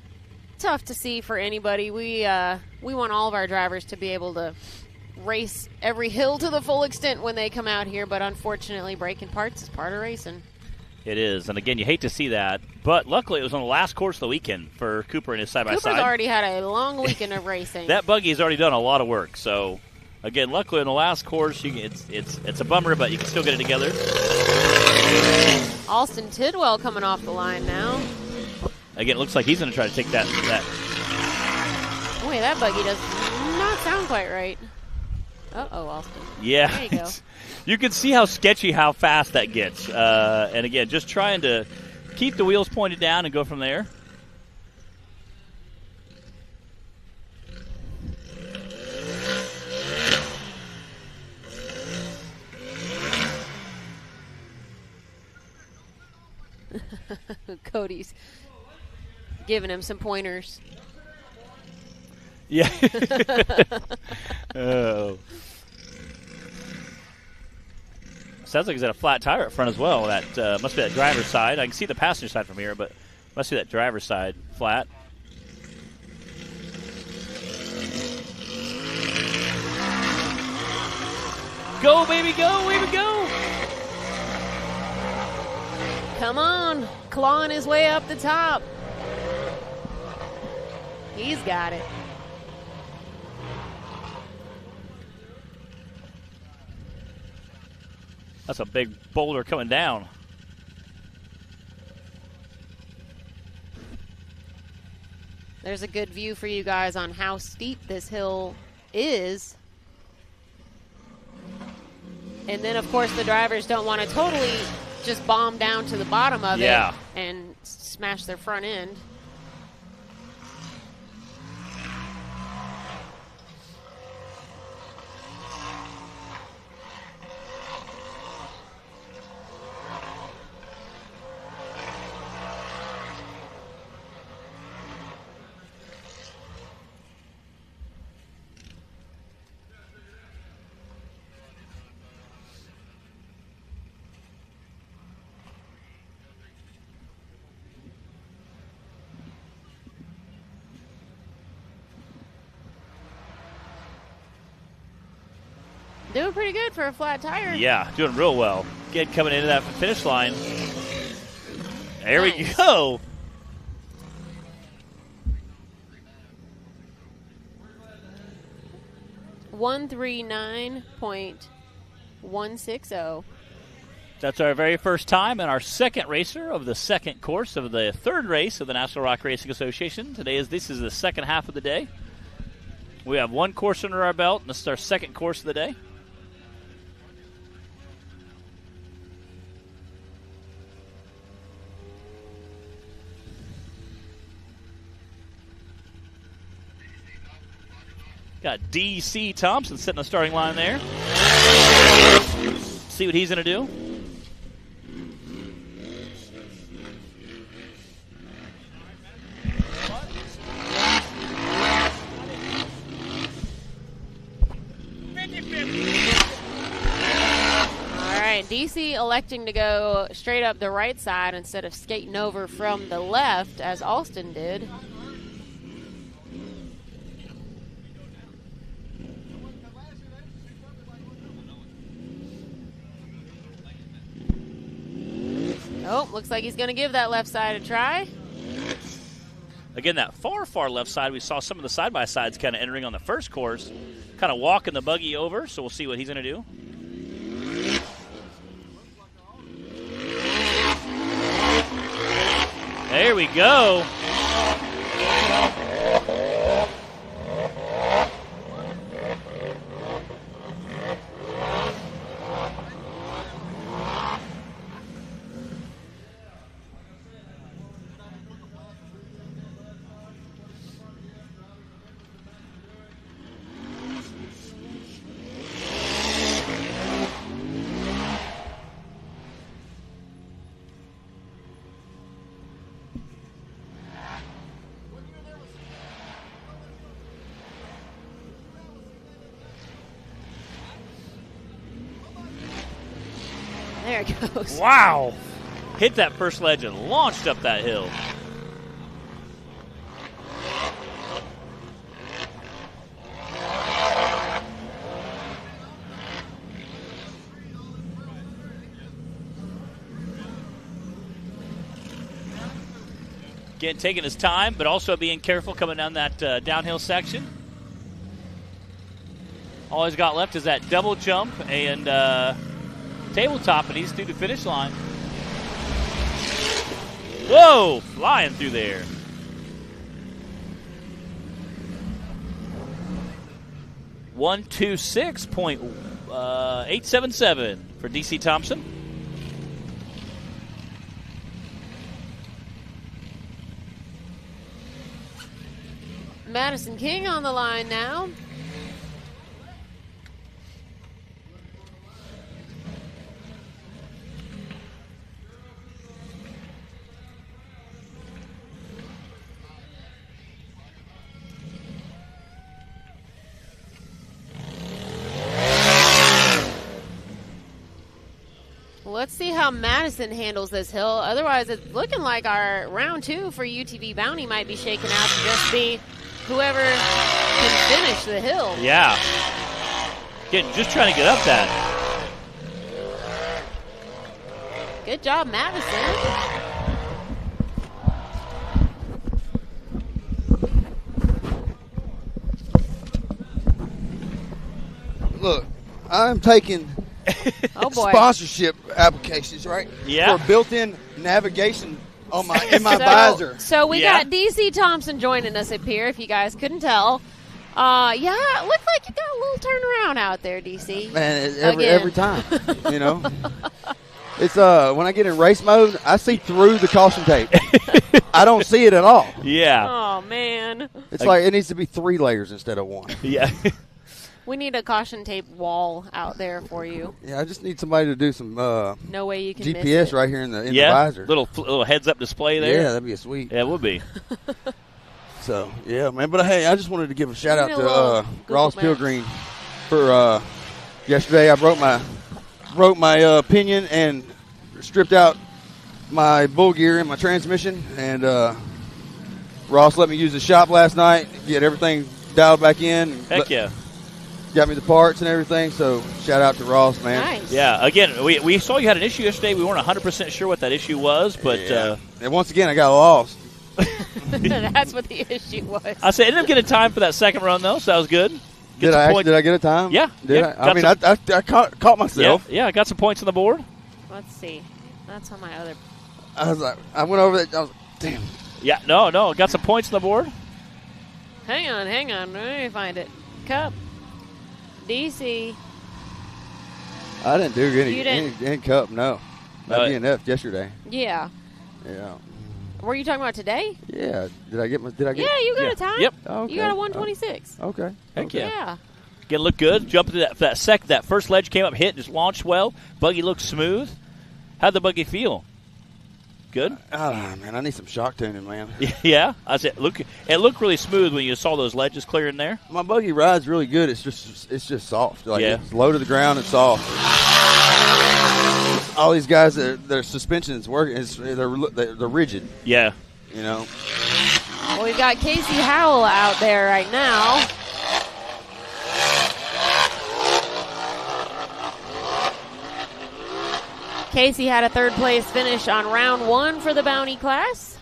tough to see for anybody. We want all of our drivers to be able to race every hill to the full extent when they come out here, but unfortunately breaking parts is part of racing. It is, and again, you hate to see that, but luckily it was on the last course of the weekend for Cooper and his side-by-side. Cooper's already had a long weekend of racing. That buggy's already done a lot of work, so again, luckily in the last course, it's a bummer, but you can still get it together. Alston Tidwell coming off the line now. Again, it looks like he's going to try to take that. Boy, that buggy does not sound quite right. Uh-oh, Alston. Yeah. There you go. You can see how sketchy how fast that gets. And again, just trying to keep the wheels pointed down and go from there. Cody's giving him some pointers. Yeah. Oh. Sounds like he's got a flat tire up front as well. That must be that driver's side. I can see the passenger side from here, but must be that driver's side flat. Go, baby, go, baby, go! Come on, clawing his way up the top. He's got it. That's a big boulder coming down. There's a good view for you guys on how steep this hill is. And then, of course, the drivers don't want to totally just bomb down to the bottom of it and smash their front end. Doing pretty good for a flat tire. Yeah, doing real well. Again, coming into that finish line. There we Nice. go. .139.160. That's our very first time and our second racer of the second course of the third race of the National Rock Racing Association. This is the second half of the day. We have one course under our belt, and this is our second course of the day. Got D.C. Thompson sitting on the starting line there. See what he's going to do. All right, DC electing to go straight up the right side instead of skating over from the left as Alston did. Oh, looks like he's going to give that left side a try. Again, that far left side, we saw some of the side-by-sides kind of entering on the first course, kind of walking the buggy over, so we'll see what he's going to do. There we go. There it goes. Wow. Hit that first ledge and launched up that hill. Again, taking his time, but also being careful coming down that downhill section. All he's got left is that double jump and tabletop, and he's through the finish line. Whoa, flying through there. .877 for DC Thompson. Madison King on the line now. Let's see how Madison handles this hill. Otherwise, it's looking like our round 2 for UTV Bounty might be shaken out to just be whoever can finish the hill. Yeah. Just trying to get up that. Good job, Madison. Look, I'm taking Oh boy. sponsorship applications, right? Yeah. For built-in navigation on my visor. So we Yeah. got DC Thompson joining us up here, if you guys couldn't tell. Yeah, it looks like you got a little turnaround out there, DC. Man, Again. every time, you know. It's when I get in race mode, I see through the caution tape. I don't see it at all. Yeah. Oh, man. It's like it needs to be 3 layers instead of 1. Yeah. We need a caution tape wall out there for you. Yeah, I just need somebody to do some No way you can miss GPS it. right here in the Yeah. visor. Little heads-up display there. Yeah, that'd be a sweet. Yeah, it would be. So, yeah, man. But, hey, I just wanted to give a shout-out Give me a little to Google Ross Maps. Pilgreen for yesterday. I wrote my opinion and stripped out my bull gear and my transmission. And Ross let me use the shop last night, get everything dialed back in. Heck yeah. got me the parts and everything. So shout out to Ross, man. Nice. Yeah, again, we saw you had an issue yesterday. We weren't 100% sure what that issue was, but And once again, I got lost. That's what the issue was. I said ended up getting time for that second run, though, so that was good. Did I get a time? Yeah. Did yeah, I? I mean, I caught myself. Yeah, I got some points on the board. Let's see. That's on my other. I was like, I went over that. I was, damn. Yeah, no, got some points on the board. Hang on. Let me find it. Cup. DC. I didn't do You didn't- any cup. No, not DNF yesterday. Yeah. Yeah. Were you talking about today? Yeah. Did I get? Yeah, you got a time. Yep. Okay. You got a 126. Okay. Heck okay. yeah. Again, looked good. Jumped to that first ledge came up, hit, just launched well. Buggy looked smooth. How'd the buggy feel? Good? Oh, man, I need some shock tuning, man. Yeah. I said, it looked really smooth when you saw those ledges clearing there. My buggy ride's really good. It's just soft. Like, Yeah. It's low to the ground and soft. All these guys, their suspension is working. They're rigid. Yeah. You know. Well, we've got Casey Howell out there right now. Casey had a third place finish on round 1 for the Bounty class.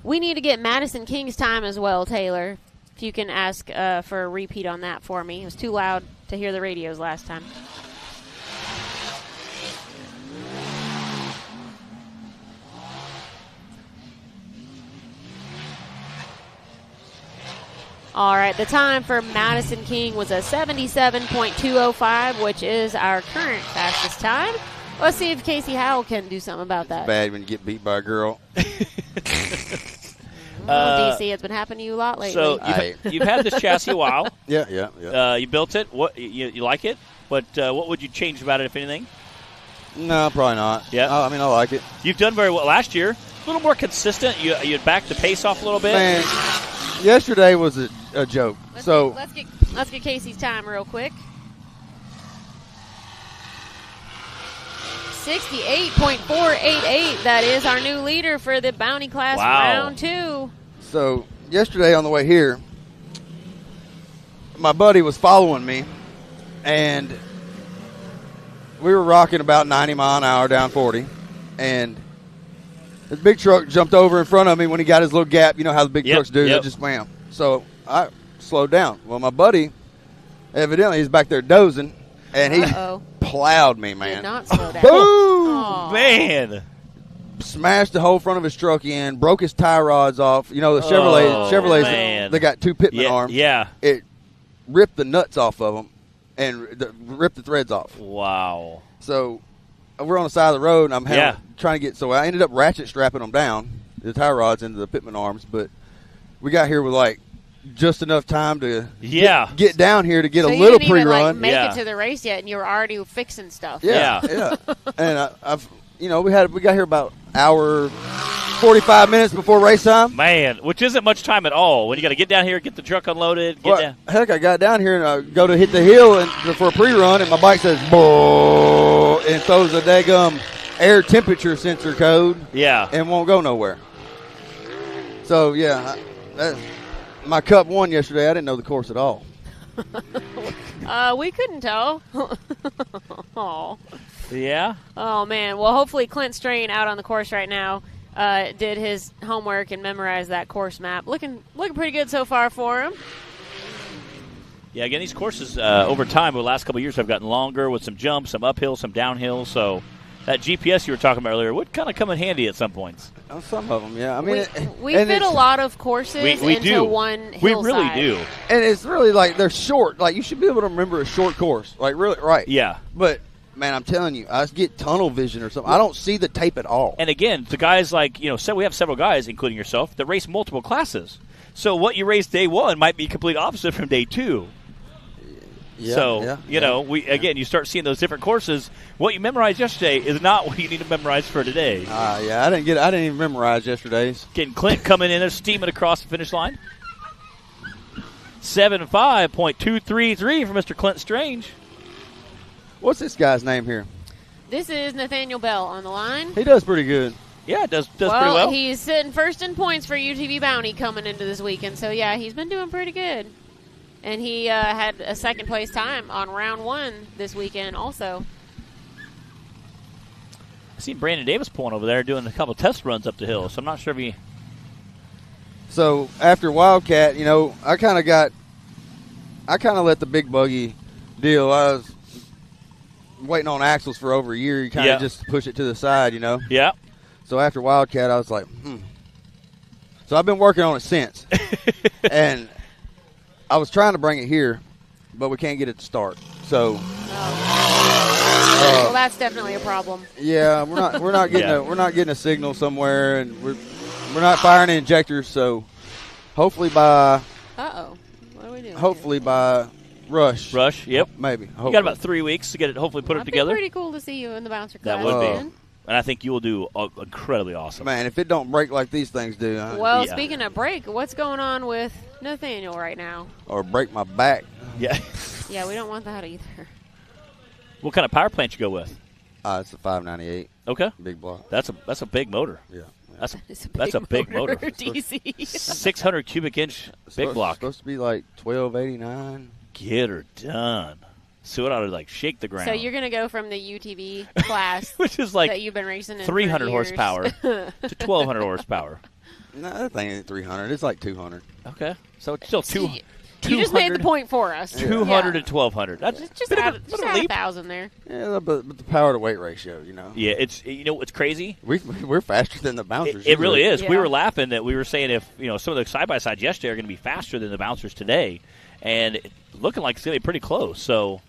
We need to get Madison King's time as well, Taylor. If you can ask for a repeat on that for me. It was too loud to hear the radios last time. All right, the time for Madison King was a 77.205, which is our current fastest time. Let's see if Casey Howell can do something about that. Bad when you get beat by a girl. DC, it's been happening to you a lot lately. So you've had this chassis a while. Yeah. You built it. What you like it? But what would you change about it, if anything? No, probably not. Yeah. I mean, I like it. You've done very well last year. A little more consistent. You backed the pace off a little bit. Man, yesterday was a joke. Let's get Casey's time real quick. 68.488. That is our new leader for the Bounty class round 2. So yesterday on the way here, my buddy was following me, and we were rocking about 90 mile an hour down 40, and this big truck jumped over in front of me when he got his little gap. You know how the big trucks do. They just wham. So I slowed down. Well, my buddy, evidently, he's back there dozing, and he plowed me, man. Did not slow down. Boom! Man. Smashed the whole front of his truck in, broke his tie rods off. You know, the Chevrolets, man. they got 2 pitman arms. Yeah. It ripped the nuts off of them and ripped the threads off. Wow. So we're on the side of the road, and I'm trying to get – so I ended up ratchet strapping them down, the tie rods into the pitman arms. But we got here with, like, just enough time to get down here to get a little pre-run. You didn't even, make it to the race yet, and you were already fixing stuff. Yeah. And we got here about hour 45 minutes before race time. Man, which isn't much time at all. When you got to get down here, get the truck unloaded, down. Heck, I got down here and I go to hit the hill for a pre-run, and my bike says "Boom," and throws a daggum air temperature sensor code. Yeah, and won't go nowhere. So my Cup won yesterday. I didn't know the course at all. We couldn't tell. Oh. Yeah. Oh man. Well, hopefully Clint Strain out on the course right now did his homework and memorized that course map. Looking pretty good so far for him. Yeah. Again, these courses over time, over the last couple of years, have gotten longer with some jumps, some uphill, some downhill. So that GPS you were talking about earlier would kind of come in handy at some points. Some of them, yeah. I mean, we fit a lot of courses into one hillside. We really do. And it's really like they're short. Like you should be able to remember a short course. Like really, right? Yeah. But man, I'm telling you, I get tunnel vision or something. I don't see the tape at all. And again, the guys like so we have several guys, including yourself, that race multiple classes. So what you race day 1 might be complete opposite from day 2. You start seeing those different courses. What you memorized yesterday is not what you need to memorize for today. I didn't even memorize yesterday's. Getting Clint coming in there, steaming across the finish line. 75.233 for Mr. Clint Strange. What's this guy's name here? This is Nathaniel Bell on the line. He does pretty good. Yeah, does pretty well. He's sitting first in points for UTV Bounty coming into this weekend. So, yeah, he's been doing pretty good. And he had a second-place time on round 1 this weekend also. I seen Brandon Davis pulling over there doing a couple test runs up the hill, so I'm not sure if he... So after Wildcat, you know, I kind of let the big buggy deal. I was waiting on axles for over a year. You kind of just push it to the side, you know. Yeah. So after Wildcat, I was like, So I've been working on it since. And I was trying to bring it here, but we can't get it to start. So well, that's definitely a problem. yeah, we're not getting a signal somewhere, and we're not firing injectors. So hopefully by what are we doing? hopefully by Rush, yep. maybe. You got about 3 weeks to get it. Hopefully, put it together. Pretty cool to see you in the bouncer class. That would be. man. And I think you will do incredibly awesome. Man, if it don't break like these things do, Well, speaking of break, what's going on with Nathaniel right now? or break my back. Yeah. Yeah, we don't want that either. What kind of power plant you go with? It's a 598 Okay. big block. That's a big motor. Yeah. That's It's a big motor. DC. 600 cubic inch big block. Supposed to be like 1289. Get her done. So it ought to like shake the ground. So you're gonna go from the UTV class, which is like that you've been racing in 300 for years. horsepower to 1,200 horsepower. No, that thing ain't 300. It's like 200. Okay. So it's still two. You just made the point for us. 200 and 1,200. That's Just bit of add, a- bit just of a add leap. 1,000 there. Yeah, but the power to weight ratio, you know. Yeah, it's what's crazy. We're faster than the bouncers. It really is. Yeah. We were laughing that we were saying if some of the side by sides yesterday are going to be faster than the bouncers today, and looking like it's going to be pretty close. So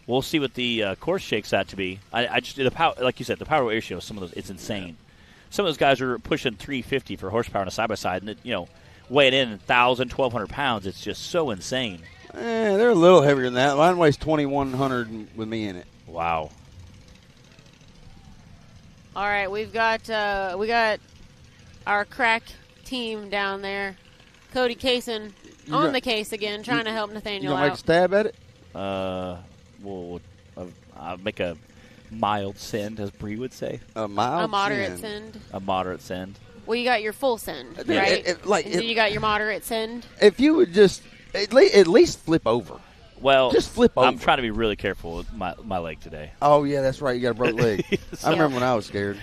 we'll see what the course shakes out to be. I just the power, like you said, the power ratio. Some of those, it's insane. Some of those guys are pushing 350 for horsepower on a side by side, and weighing in 1,000, 1,200 pounds. It's just so insane. They're a little heavier than that. Mine weighs 2,100 with me in it. Wow. All right, we got our crack team down there. Cody Kaysen on the case again, trying to help You Nathaniel gonna make a out. stab at it? We'll I'll make a mild send, as Bree would say. A mild A moderate send. send. A moderate send. Well, you got your full send, Yeah, right? and then you got your moderate send. If you would just at least flip over. Well, Just flip over. I'm trying to be really careful with my leg today. Oh yeah, that's right. You got a broke leg. I remember when I was scared.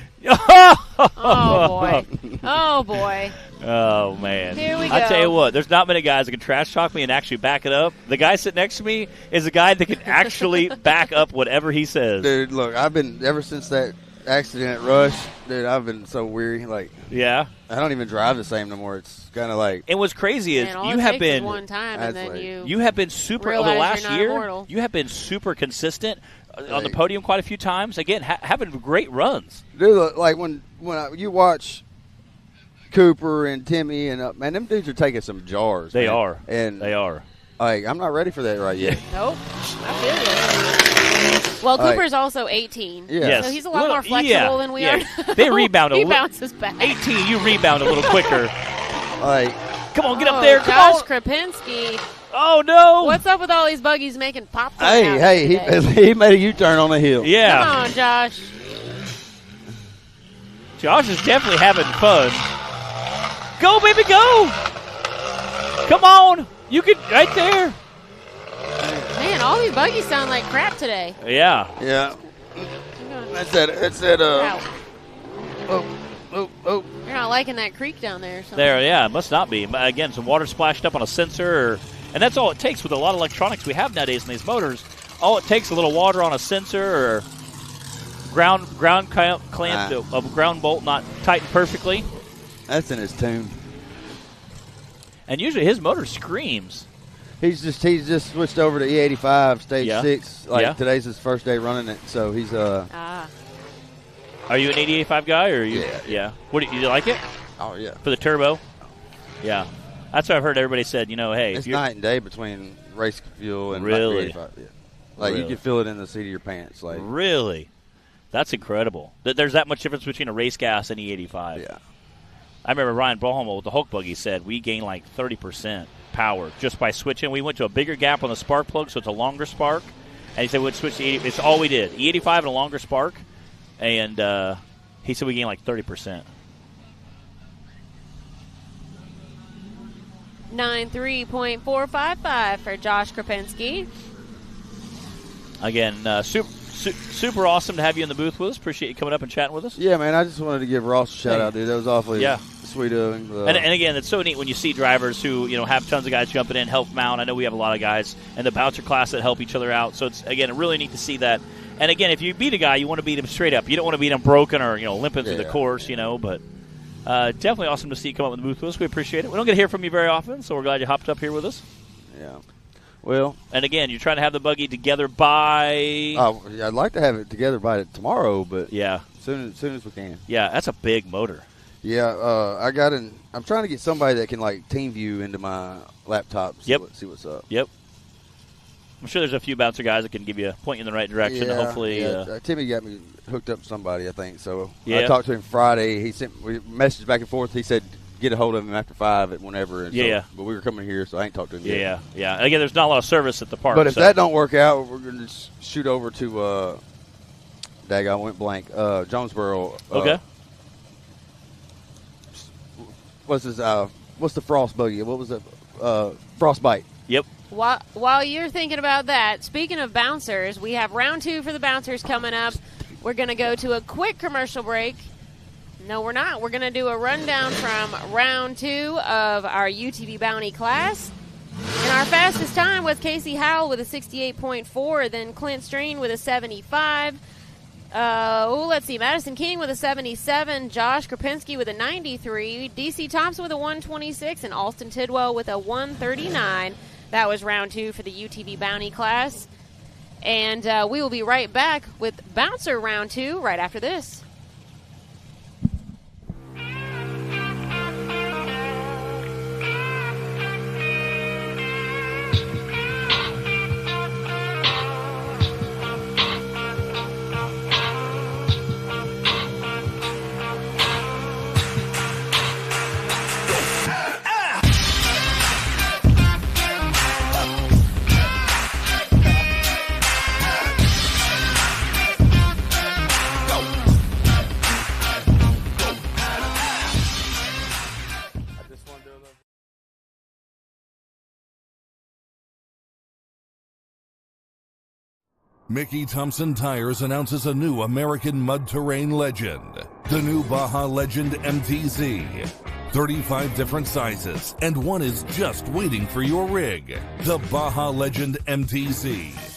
Oh boy! Oh boy! Oh man! Here we I go. tell you what, there's not many guys that can trash talk me and actually back it up. The guy sitting next to me is a guy that can actually back up whatever he says. Dude, look, I've been ever since that accident at Rush. Dude, I've been so weary. Like, Yeah. I don't even drive the same no more. It's kind of like And what's crazy is Man, all you it have takes been is one time, and That's then like- you have been super over the realize last you're not year. immortal. You have been super consistent on the Like- podium quite a few times. Again, having great runs. dude. Like when you watch Cooper and Timmy and man, them dudes are taking some jars. They man. are. and They are. Like I'm not ready for that right yet. Nope. I feel you. Well, All right. Cooper's also 18. Yeah. Yes. So he's a lot Little- more flexible yeah, than we yeah. are. They rebound a He little. bounces back. 18, you rebound a little quicker. Like Come on, get Oh, up there. Come Josh on. Krapinski. Oh, no. What's up with all these buggies making popcorn? out hey, today? he made a U-turn on the hill. Yeah. Come on, Josh. Josh is definitely having fun. Go, baby, go. Come on. You can, right there. Man, all these buggies sound like crap today. Yeah. Yeah. Hang on. That's that. Ow. Oh. You're not liking that creek down there or something. There, yeah, it must not be. But again, some water splashed up on a sensor, and that's all it takes with a lot of electronics we have nowadays in these motors. All it takes is a little water on a sensor or ground clamp, a ground bolt not tightened perfectly. That's in his tune. And usually his motor screams. He's just switched over to E85 stage Yeah. 6. Yeah. Today's his first day running it, so he's Ah. Are you an 85 guy or are you? Yeah. Yeah. What do you like it oh yeah. for the turbo? Yeah. That's what I've heard everybody said. Hey, It's if you're, night and day between race fuel and Really? E85. Yeah. Like Really? you can feel it in the seat of your pants. Like really, that's incredible. There's that much difference between a race gas and E85. yeah. I remember Ryan Broholm with the Hulk buggy said we gained like 30% power just by switching. We went to a bigger gap on the spark plug, so it's a longer spark. And he said we'd switch to E80. It's all we did. E85 and a longer spark. And he said we gained like 30%. 93.455 for Josh Krapinski. Again, super awesome to have you in the booth with us. Appreciate you coming up and chatting with us. Yeah, man, I just wanted to give Ross a shout out, dude. That was awfully sweet of him. And again, it's so neat when you see drivers who have tons of guys jumping in, help them out. I know we have a lot of guys in the bouncer class that help each other out. So it's, again, really neat to see that. And again, if you beat a guy, you want to beat him straight up. You don't want to beat him broken or limping through the course, but definitely awesome to see you come up with the booth with us. We appreciate it. We don't get to hear from you very often, so we're glad you hopped up here with us. Yeah. Well, and again, you're trying to have the buggy together by. I'd like to have it together by tomorrow, but yeah, soon as we can. Yeah, that's a big motor. Yeah, I'm trying to get somebody that can team view into my laptop. See what's up. Yep. I'm sure there's a few bouncer guys that can point you in the right direction. Yeah, hopefully, Timmy got me hooked up with somebody, I think. So yeah. I talked to him Friday. He sent messages back and forth. He said get a hold of him after 5 at whenever. And but we were coming here, so I ain't talked to him yet. Yeah. Again, there's not a lot of service at the park. But if that don't work out, we're going to shoot over to I went blank. Jonesboro. Okay. What's the frost buggy? What was it? Frostbite. Yep. While you're thinking about that, speaking of bouncers, we have round 2 for the bouncers coming up. We're going to go to a quick commercial break. No, we're not. We're going to do a rundown from round 2 of our UTV Bounty class. And our fastest time was Casey Howell with a 68.4, then Clint Streen with a 75. Let's see. Madison King with a 77, Josh Krapinski with a 93, DC Thompson with a 126, and Alston Tidwell with a 139. That was round 2 for the UTV Bounty class. And we will be right back with Bouncer round 2 right after this. Mickey Thompson Tires announces a new American mud terrain legend, the new Baja Legend MTZ. 35 different sizes, and one is just waiting for your rig. The Baja Legend MTZ.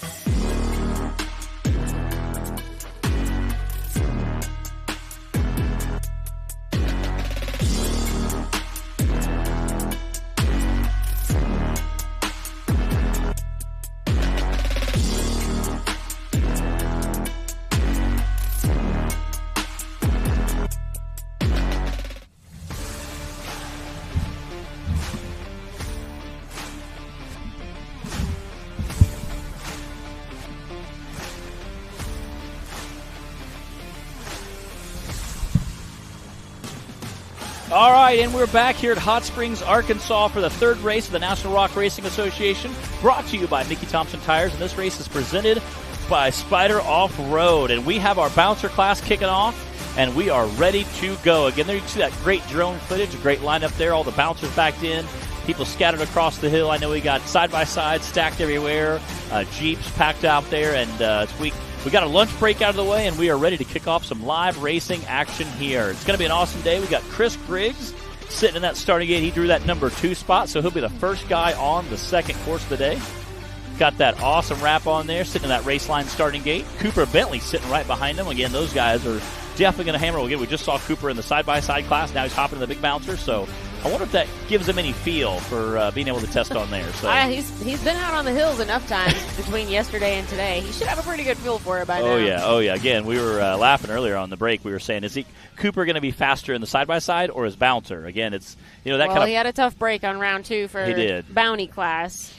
All right, and we're back here at Hot Springs, Arkansas for the 3rd race of the National Rock Racing Association, brought to you by Mickey Thompson Tires, and this race is presented by Spyder Offroad. And we have our bouncer class kicking off, and we are ready to go. Again, there you can see that great drone footage, a great lineup there, all the bouncers backed in, people scattered across the hill. I know we got side-by-side stacked everywhere, Jeeps packed out there, and we got a lunch break out of the way, and we are ready to kick off some live racing action here. It's going to be an awesome day. We got Chris Griggs sitting in that starting gate. He drew that number 2 spot, so he'll be the first guy on the second course of the day. Got that awesome wrap on there, sitting in that race line starting gate. Cooper Bentley sitting right behind him. Again, those guys are definitely going to hammer. Again, we just saw Cooper in the side-by-side class. Now he's hopping in the big bouncer, so I wonder if that gives him any feel for being able to test on there. So he's been out on the hills enough times between yesterday and today. He should have a pretty good feel for it by now. Oh yeah. Again, we were laughing earlier on the break. We were saying, is Cooper going to be faster in the side-by-side or his bouncer? Again, it's that kind of. He had a tough break on round 2 for Bounty class.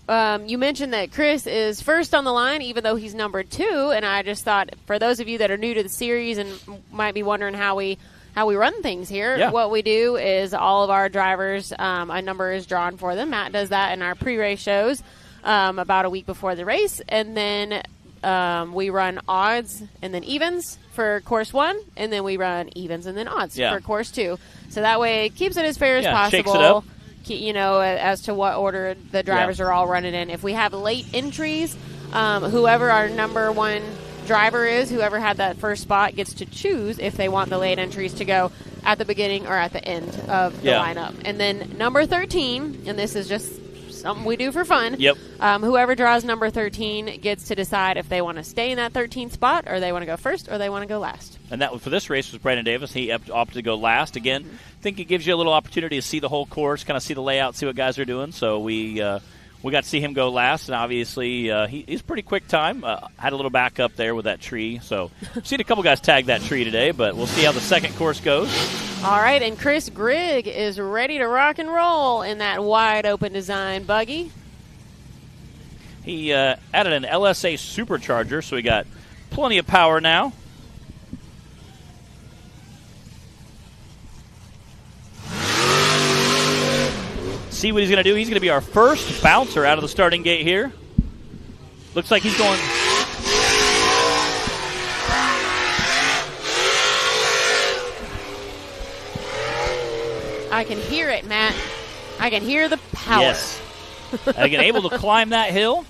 You mentioned that Chris is first on the line, even though he's number 2, and I just thought, for those of you that are new to the series and might be wondering how we run things here, what we do is all of our drivers, a number is drawn for them. Matt does that in our pre-race shows about a week before the race, and then we run odds and then evens for course 1, and then we run evens and then odds for course 2. So that way it keeps it as fair as possible. Shakes it up. as to what order the drivers are all running in. If we have late entries, whoever our number one driver is, whoever had that first spot, gets to choose if they want the late entries to go at the beginning or at the end of the lineup. And then number 13, and this is just something we do for fun. Yep. Whoever draws number 13 gets to decide if they want to stay in that 13th spot, or they want to go first, or they want to go last. And that for this race was Brandon Davis. He opted to go last. Again, I think it gives you a little opportunity to see the whole course, kind of see the layout, see what guys are doing. So we got to see him go last, and obviously he's pretty quick time. Had a little backup there with that tree. So seen a couple guys tag that tree today, but we'll see how the second course goes. All right, and Chris Grigg is ready to rock and roll in that wide-open design buggy. He added an LSA supercharger, so we got plenty of power now. See what he's going to do. He's going to be our first bouncer out of the starting gate here. Looks like he's going... I can hear it, Matt. I can hear the power. Yes. Again, able to climb that hill.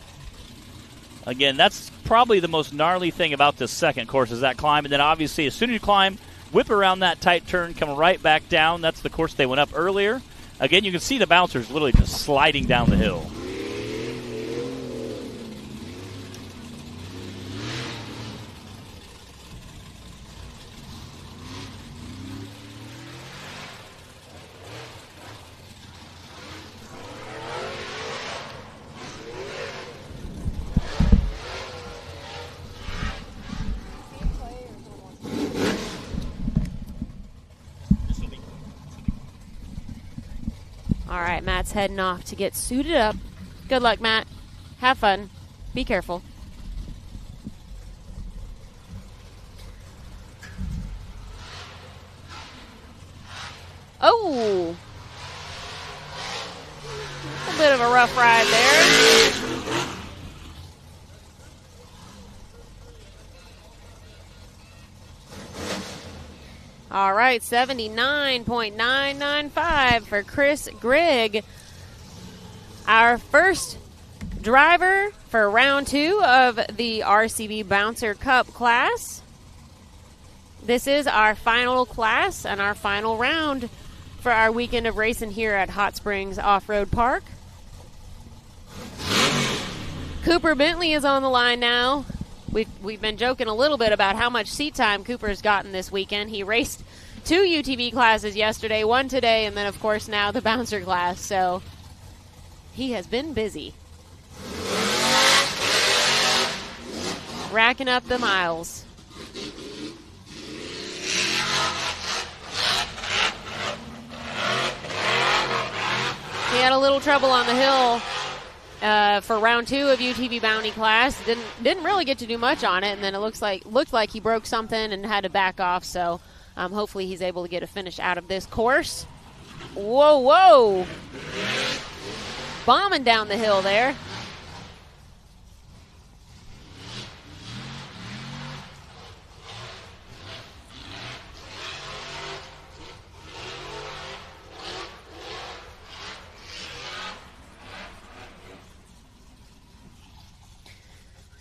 Again, that's probably the most gnarly thing about this second course is that climb. And then obviously as soon as you climb, whip around that tight turn, come right back down. That's the course they went up earlier. Again, you can see the bouncers literally just sliding down the hill. All right, Matt's heading off to get suited up. Good luck, Matt. Have fun. Be careful. Oh! A bit of a rough ride there. All right, 79.995 for Chris Grigg. Our first driver for round 2 of the RCV Bouncer Cup class. This is our final class and our final round for our weekend of racing here at Hot Springs Off-Road Park. Cooper Bentley is on the line now. We've been joking a little bit about how much seat time Cooper's gotten this weekend. He raced 2 UTV classes yesterday, 1 today, and then, of course, now the bouncer class. So he has been busy. Racking up the miles. He had a little trouble on the hill for round 2 of UTV Bounty class. Didn't really get to do much on it, and then it looked like he broke something and had to back off. So hopefully he's able to get a finish out of this course. Whoa! Bombing down the hill there.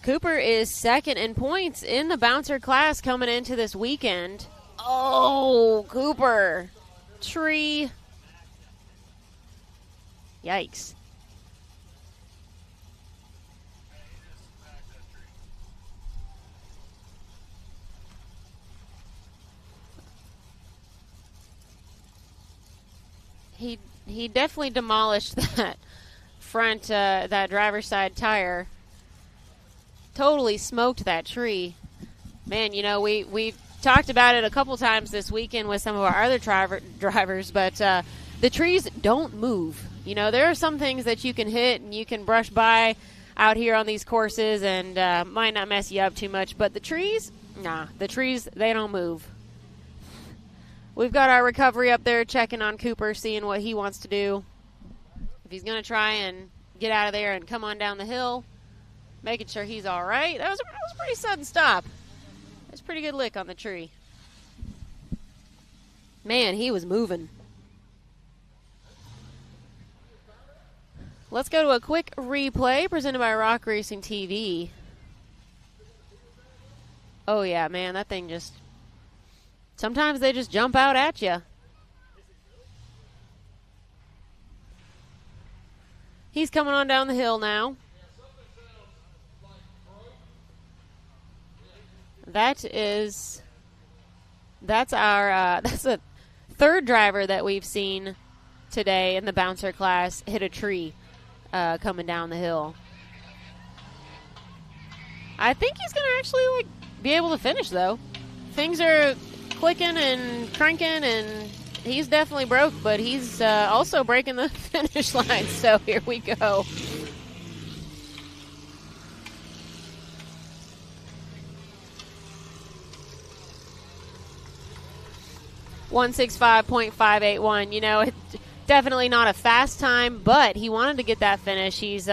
Cooper is second in points in the bouncer class coming into this weekend. Oh, Cooper. Tree. Yikes. He definitely demolished that front, that driver's side tire. Totally smoked that tree. Man, we've talked about it a couple times this weekend with some of our other drivers, but the trees don't move. There are some things that you can hit and you can brush by out here on these courses and might not mess you up too much, but the trees, they don't move. We've got our recovery up there checking on Cooper, seeing what he wants to do. If he's going to try and get out of there and come on down the hill, making sure he's all right. That was a pretty sudden stop. That's a pretty good lick on the tree. Man, he was moving. let's go to a quick replay presented by Rock Racing TV. Oh, yeah, man, that thing just... Sometimes they just jump out at you. He's coming on down the hill now. That's a third driver that we've seen today in the bouncer class hit a tree coming down the hill. I think he's going to actually be able to finish, though. Things are clicking and cranking, and he's definitely broke, but he's also breaking the finish line. So here we go. .581. You know, it's definitely not a fast time, but he wanted to get that finish. He's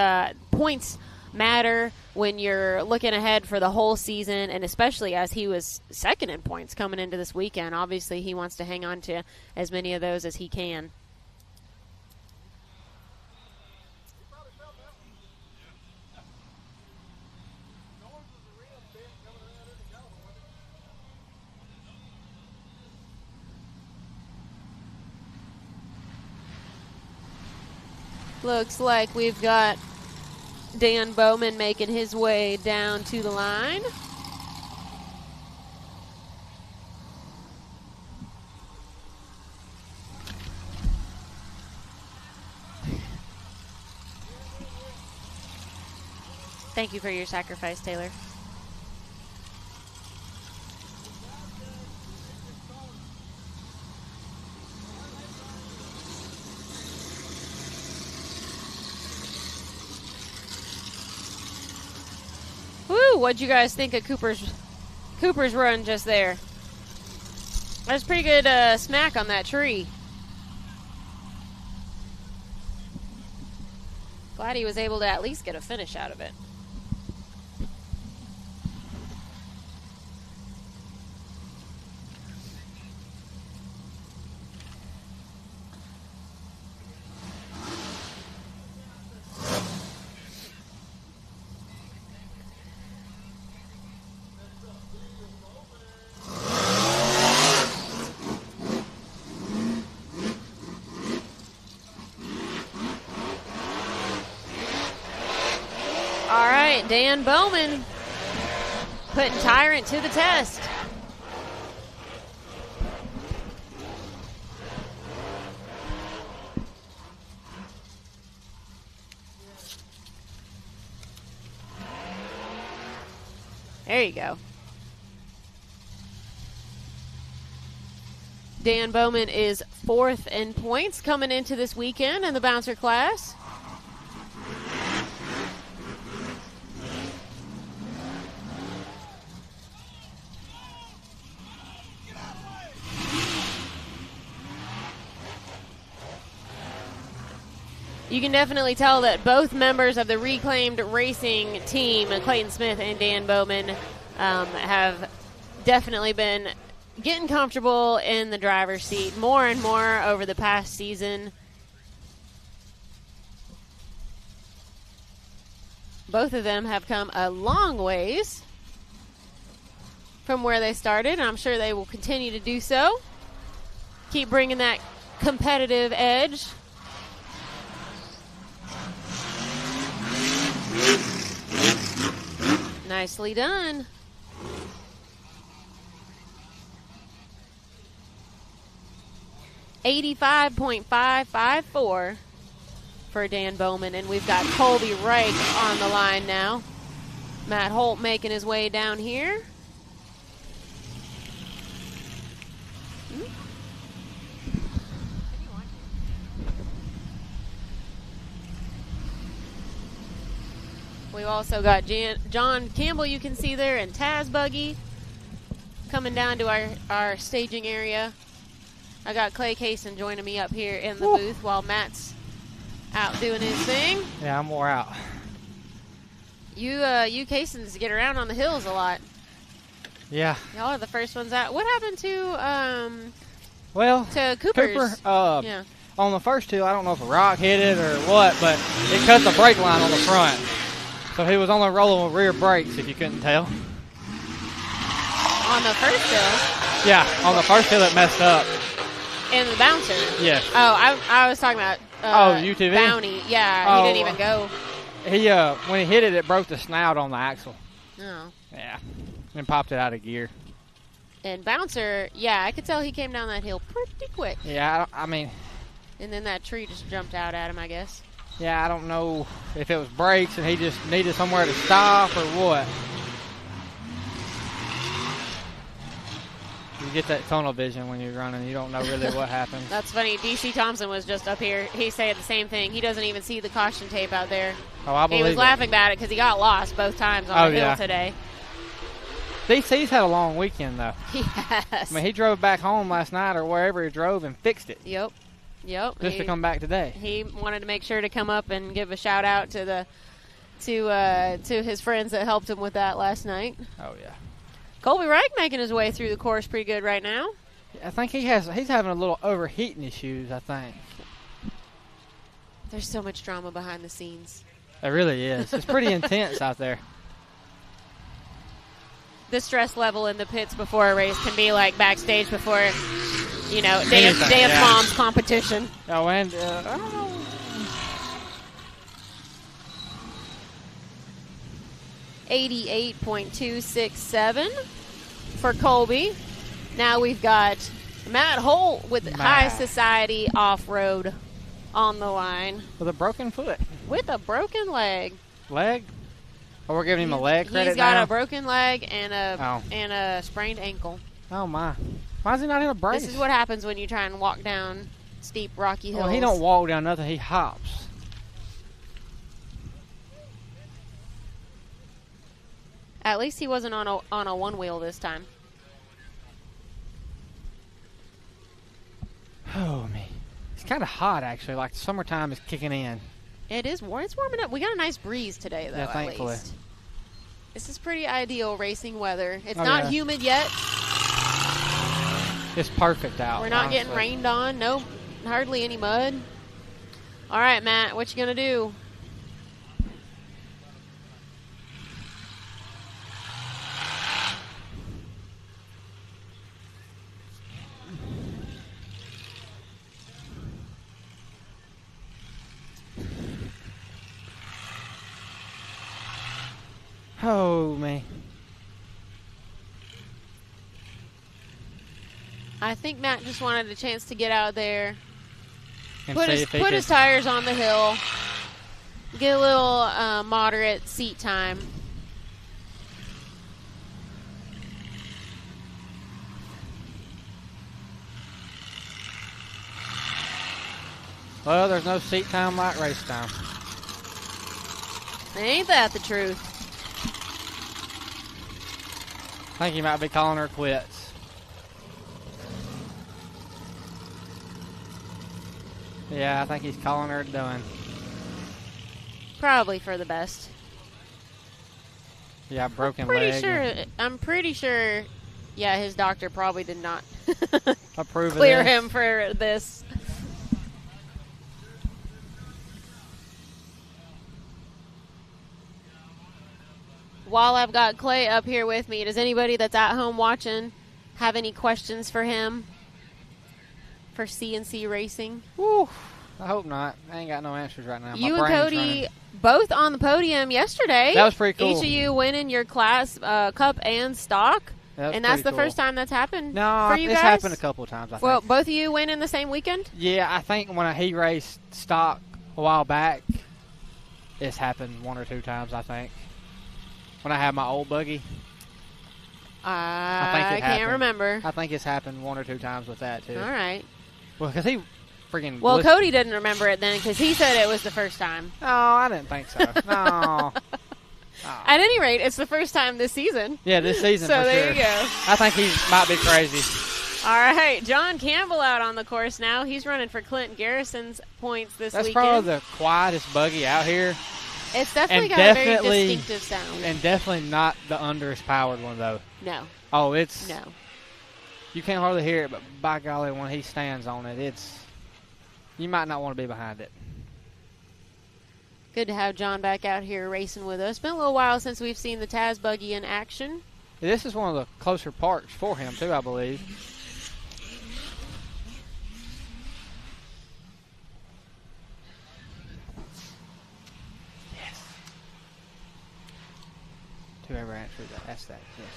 points matter when you're looking ahead for the whole season, and especially as he was second in points coming into this weekend. Obviously, he wants to hang on to as many of those as he can. Looks like we've got Dan Bowman making his way down to the line. Thank you for your sacrifice, Taylor. Woo, what'd you guys think of Cooper's run just there? That was pretty good smack on that tree. Glad he was able to at least get a finish out of it. All right, Dan Bowman putting Tyrant to the test. There you go. Dan Bowman is fourth in points coming into this weekend in the bouncer class. You can definitely tell that both members of the Reclaimed Racing team, Clayton Smith and Dan Bowman, have definitely been getting comfortable in the driver's seat more and more over the past season. Both of them have come a long ways from where they started, and I'm sure they will continue to do so. Keep bringing that competitive edge. Nicely done. .554 for Dan Bowman, and we've got Colby Reich on the line now. Matt Holt making his way down here. We've also got John Campbell, you can see there, and Taz Buggy coming down to our staging area. I got Clay Kaysen joining me up here in the booth while Matt's out doing his thing. Yeah, I'm wore out. You Kaysens get around on the hills a lot. Yeah. Y'all are the first ones out. What happened to Well, to Cooper's? Cooper, yeah. on the first two, I don't know if a rock hit it or what, but it cut the brake line on the front. So he was only rolling with rear brakes, if you couldn't tell. On the first hill? Yeah, on the first hill it messed up. In the bouncer? Yes. Oh, I was talking about UTV? Bounty. Yeah, he didn't even go. He when he hit it, it broke the snout on the axle. Oh. Yeah, and popped it out of gear. And Bouncer, yeah, I could tell he came down that hill pretty quick. Yeah, I mean. And then that tree just jumped out at him, I guess. Yeah, I don't know if it was brakes and he just needed somewhere to stop or what. You get that tunnel vision when you're running. You don't know really what happens. That's funny. DC Thompson was just up here. He said the same thing. He doesn't even see the caution tape out there. Oh, I believe He was laughing about it because he got lost both times on the hill today. DC's had a long weekend, though. Yes. I mean, he drove back home last night or wherever he drove and fixed it. Yep. Just to come back today. He wanted to make sure to come up and give a shout out to his friends that helped him with that last night. Oh yeah. Colby Reich making his way through the course pretty good right now. I think he's having a little overheating issues, I think. There's so much drama behind the scenes. It really is. It's pretty intense out there. The stress level in the pits before a race can be like backstage before, day of mom's competition. Oh, and I don't know. .267 for Colby. Now we've got Matt Holt with High Society Offroad on the line. With a broken foot. With a broken leg. Leg? Oh, we're giving him a leg credit He's got now? a broken leg and a sprained ankle. Oh, my. Why is he not in a brace? This is what happens when you try and walk down steep, rocky hills. Well, he don't walk down nothing. He hops. At least he wasn't on a one wheel this time. Oh, man. It's kind of hot, actually. Like, summertime is kicking in. It is warm. It's warming up. We got a nice breeze today, though, thankfully. at least. This is pretty ideal racing weather. It's not humid yet. It's perfect out. We're not getting rained on. Nope. Hardly any mud. All right, Matt. What you going to do? Oh, man. I think Matt just wanted a chance to get out there, And put his tires on the hill, get a little moderate seat time. Well, there's no seat time like race time. Ain't that the truth? I think he might be calling her quits. Yeah, I think he's calling her done. Probably for the best. Yeah, broken leg. I'm pretty sure, yeah, his doctor probably did not approve clear of this. him for this. While I've got Clay up here with me, does anybody that's at home watching have any questions for him for CNC Racing? Woo, I hope not. I ain't got no answers right now. You and Cody both on the podium yesterday. That was pretty cool. Each of you winning your class cup and stock. And that's the first time that's happened No, for you guys? it's happened a couple of times, I think. Well, both of you winning the same weekend? Yeah, I think when he raced stock a while back, it's happened one or two times, I think. When I had my old buggy. I can't remember. I think it's happened one or two times with that, too. All right. Well, because he freaking... Well, Cody didn't remember it then because he said it was the first time. No, I didn't think so. No. At any rate, it's the first time this season. Yeah, this season so for there sure. you go. I think he might be crazy. All right, John Campbell out on the course now. He's running for Clinton Garrison's points this weekend. That's probably the quietest buggy out here. It's definitely got a very distinctive sound. And definitely not the underest powered one, though. No. Oh, it's... No. You can't hardly hear it, but by golly, when he stands on it, it's... You might not want to be behind it. Good to have John back out here racing with us. Been a little while since we've seen the Taz buggy in action. This is one of the closer parks for him, too, I believe. Yes. Whoever answered that, asked that, yes.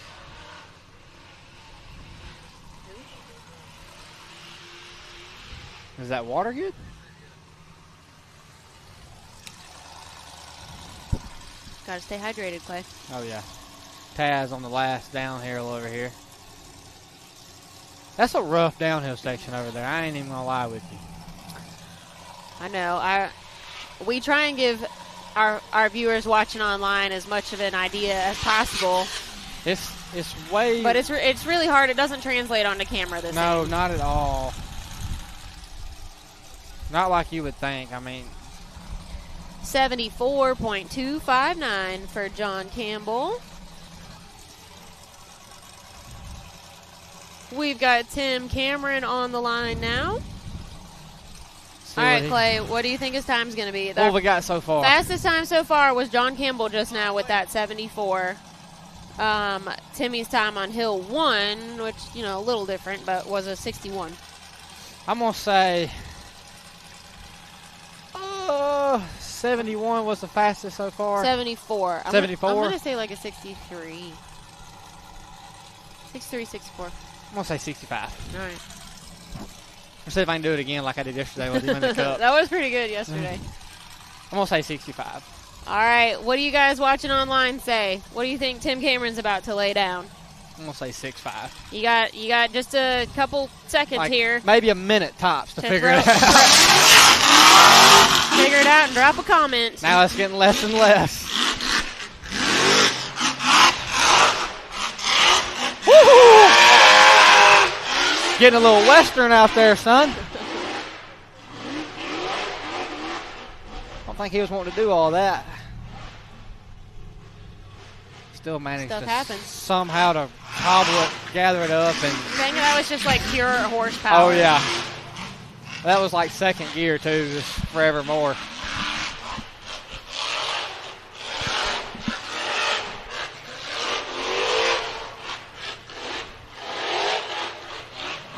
Is that water good? Gotta stay hydrated, Clay. Oh, yeah. Taz on the last downhill over here. That's a rough downhill section over there. I ain't even gonna lie with you. I know. We try and give our viewers watching online as much of an idea as possible. It's way... But it's really hard. It doesn't translate onto camera this No, end. not at all. Not like you would think. I mean... 74.259 for John Campbell. We've got Tim Cameron on the line now. All right, Clay, what do you think his time's going to be? What have we got so far? Fastest time so far was John Campbell just now with that 74. Timmy's time on Hill 1, which, you know, a little different, but was a 61. I'm going to say 71 was the fastest so far. 74. 74? I'm going to say like a 63. 63, 64. I'm going to say 65. All right. Let's see if I can do it again like I did yesterday with him in the cup. That was pretty good yesterday. I'm going to say 65. All right. What do you guys watching online say? What do you think Tim Cameron's about to lay down? I'm going to say 65. You got just a couple seconds like here. Maybe a minute tops to figure it out. Figure it out and drop a comment. Now it's getting less and less. Woo-hoo! Getting a little western out there, son. I don't think he was wanting to do all that. Still managed Stuff to happens. somehow to hobble it, gather it up, and Dang, that was just like pure horsepower. oh yeah, that was like second gear too, just forevermore.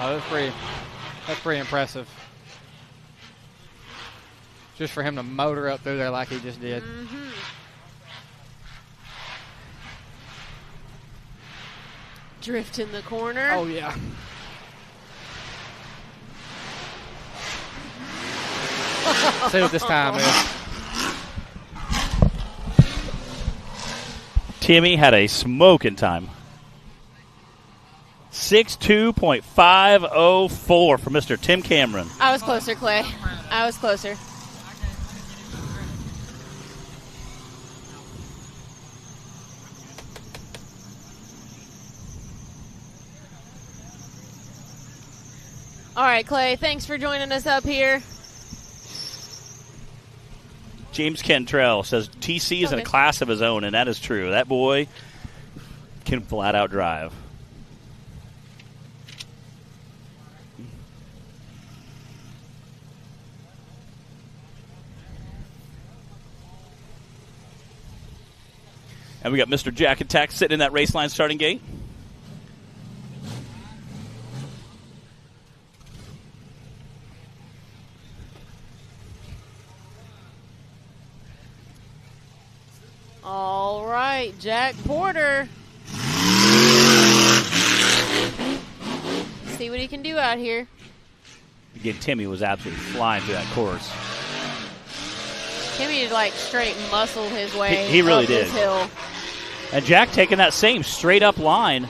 Oh, that's pretty impressive. Just for him to motor up through there like he just did. Mm-hmm. Drift in the corner. Oh, yeah. See what this time is. Timmy had a smoking time. 62.504 for Mr. Tim Cameron. I was closer, Clay. I was closer. All right, Clay, thanks for joining us up here. James Cantrell says TC is in a class of his own, and that is true. That boy can flat out drive. And we got Mr. Jack Attack sitting in that race line starting gate. All right, Jack Porter. See what he can do out here. Again, Timmy was absolutely flying through that course. Timmy like straight muscled his way He really up did. this hill. And Jack taking that same straight up line.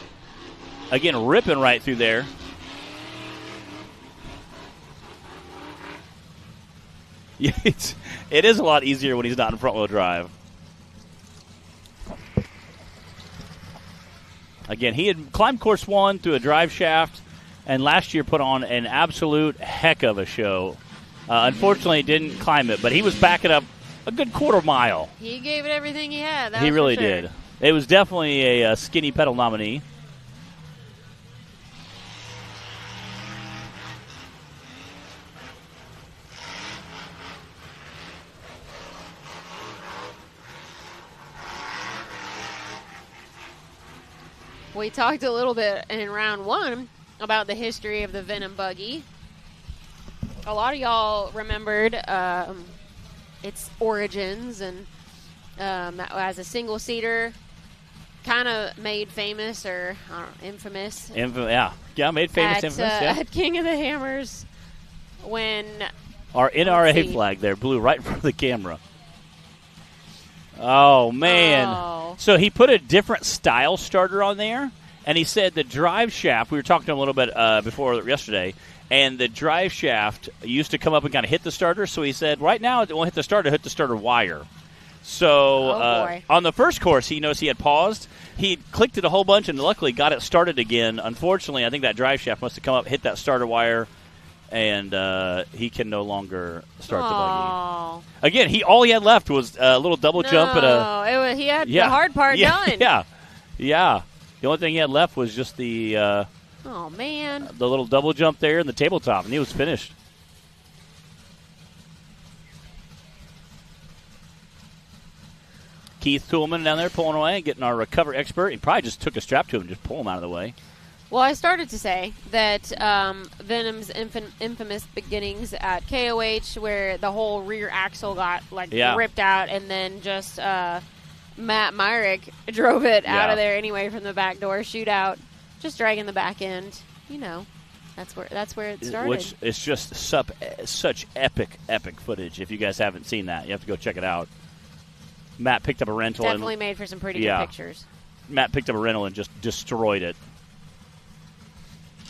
Again, ripping right through there. Yeah, it is a lot easier when he's not in front wheel drive. Again, he had climbed course 1 through a drive shaft, and last year put on an absolute heck of a show. Unfortunately, didn't climb it, but he was backing up a good quarter mile. He gave it everything he had. He really did. It was definitely a skinny pedal nominee. We talked a little bit in round 1 about the history of the Venom buggy. A lot of y'all remembered its origins, and as a single-seater, kind of made famous, or I don't know, infamous. Yeah, made famous, infamous. At King of the Hammers, when our NRRA flag there blew right in front of the camera. Oh, man. Oh. So he put a different style starter on there, and he said the drive shaft, we were talking to him a little bit before yesterday, and the drive shaft used to come up and kind of hit the starter, so he said right now it won't hit the starter wire. So on the first course, he noticed he had paused. He clicked it a whole bunch and luckily got it started again. Unfortunately, I think that drive shaft must have come up, hit that starter wire, and he can no longer start the buggy. Again, all he had left was a little double jump. He had the hard part done. Yeah. The only thing he had left was just the oh, man. The little double jump there in the tabletop, and he was finished. Keith Toolman down there pulling away, getting our recover expert. He probably just took a strap to him and just pull him out of the way. Well, I started to say that Venom's infamous beginnings at KOH, where the whole rear axle got ripped out, and then just Matt Myrick drove it out of there anyway from the back door shootout, just dragging the back end. You know, that's where it started. Which is just such epic footage. If you guys haven't seen that, you have to go check it out. Matt picked up a rental. Definitely made for some pretty good pictures. Matt picked up a rental and just destroyed it.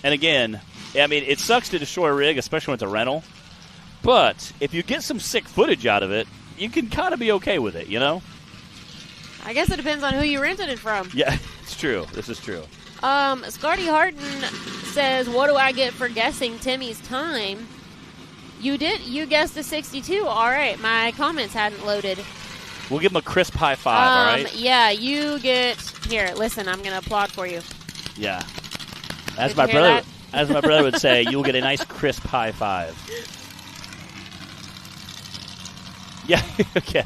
And again, I mean, it sucks to destroy a rig, especially when it's a rental. But if you get some sick footage out of it, you can kind of be okay with it, you know? I guess it depends on who you rented it from. Yeah, it's true. This is true. Scotty Harton says, what do I get for guessing Timmy's time? You guessed a 62. All right, my comments hadn't loaded. We'll give him a crisp high five, all right? Yeah, you get... Here, listen, I'm going to applaud for you. Yeah. As my brother would say, you'll get a nice crisp high five. Yeah, okay.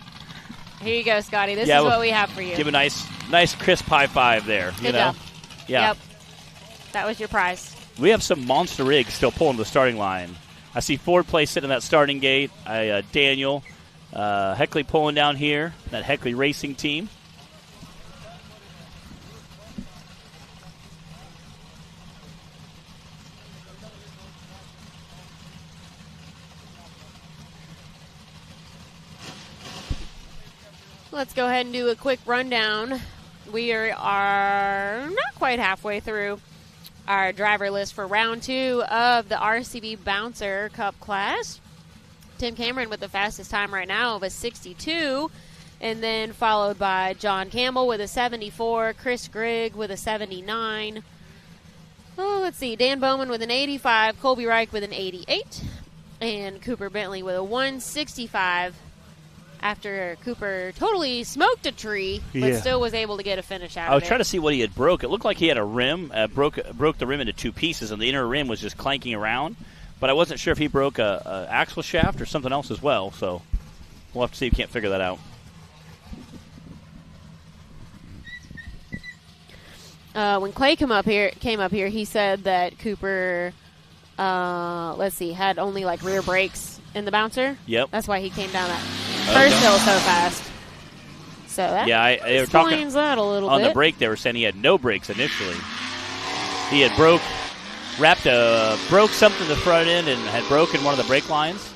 Here you go, Scotty. This is what we have for you. Give a nice crisp high five there. Good job. Yeah. Yep. That was your prize. We have some monster rigs still pulling the starting line. I see Ford Place sitting in that starting gate. Daniel Heckley pulling down here, that Heckley Racing team. Let's go ahead and do a quick rundown. We are not quite halfway through our driver list for round 2 of the RCV Bouncer Cup class. Tim Cameron with the fastest time right now of a 62, and then followed by John Campbell with a 74, Chris Grigg with a 79. Oh, let's see, Dan Bowman with an 85, Colby Reich with an 88, and Cooper Bentley with a 165. After Cooper totally smoked a tree, but still was able to get a finish out of it. I was trying to see what he had broke. It looked like he had a rim, broke the rim into 2 pieces, and the inner rim was just clanking around. But I wasn't sure if he broke a axle shaft or something else as well, so we'll have to see if we can't figure that out. When Clay came up here, he said that Cooper, had only like rear brakes in the bouncer. Yep. That's why he came down that first hill so fast. So that they were talking explains that a little on bit. the brake. They were saying he had no brakes initially. He had broke something in the front end and had broken one of the brake lines.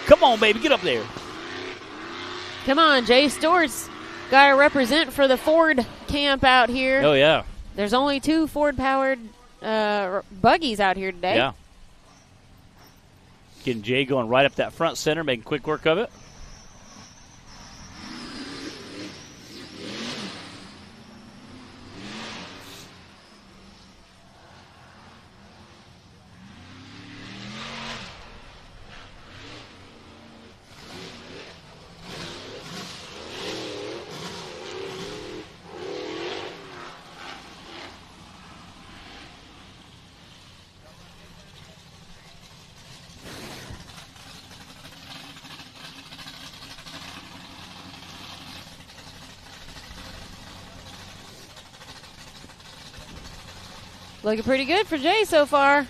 Come on, baby, get up there. Come on, Jay Stewart's got to represent for the Ford camp out here. Oh, yeah. There's only 2 Ford-powered buggies out here today. Yeah. Getting Jay going right up that front center, making quick work of it. Looking pretty good for Jay so far.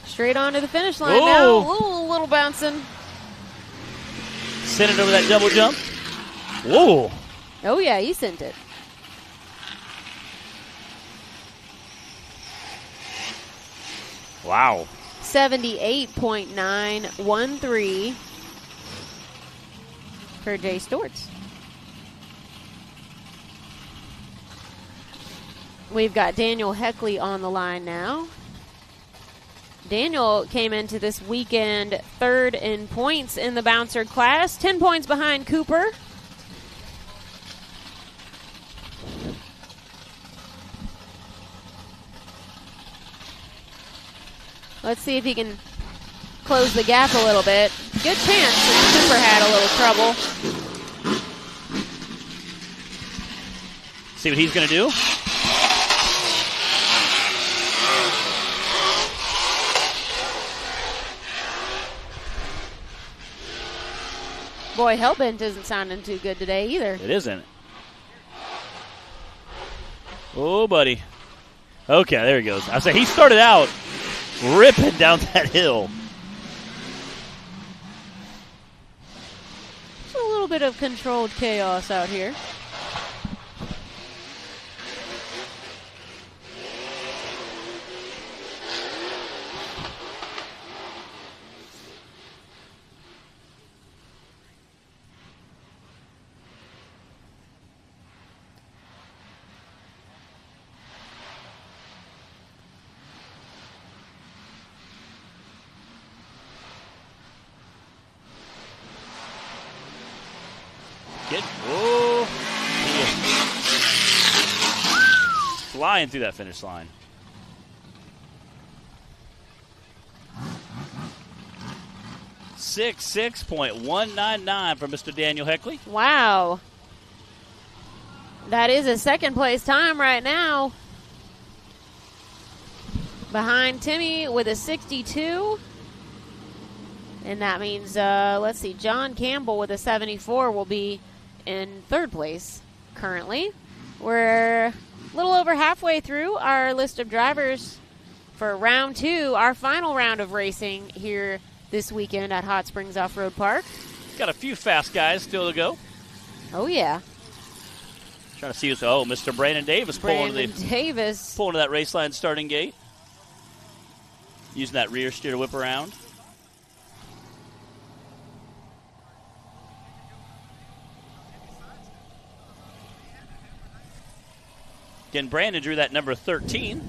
Straight on to the finish line now. Ooh, a little bouncing. Sent it over that double jump. Whoa. Oh, yeah, he sent it. Wow. 78.913 for Jay Storts. We've got Daniel Heckley on the line now. Daniel came into this weekend third in points in the bouncer class, 10 points behind Cooper. Let's see if he can close the gap a little bit. Good chance since Cooper had a little trouble. See what he's going to do. Boy, Hellbent isn't sounding too good today either. It isn't. Oh, buddy. Okay, there he goes. I say he started out ripping down that hill. Just a little bit of controlled chaos out here. Flying through that finish line. .199 for Mr. Daniel Heckley. Wow. That is a second place time right now. Behind Timmy with a 62. And that means, let's see, John Campbell with a 74 will be in third place currently. We're a little over halfway through our list of drivers for round two, our final round of racing here this weekend at Hot Springs Off-Road Park. Got a few fast guys still to go. Oh, yeah. Trying to see who's, Mr. Brandon Davis pulling to that race line starting gate. Using that rear steer to whip around. Again, Brandon drew that number 13.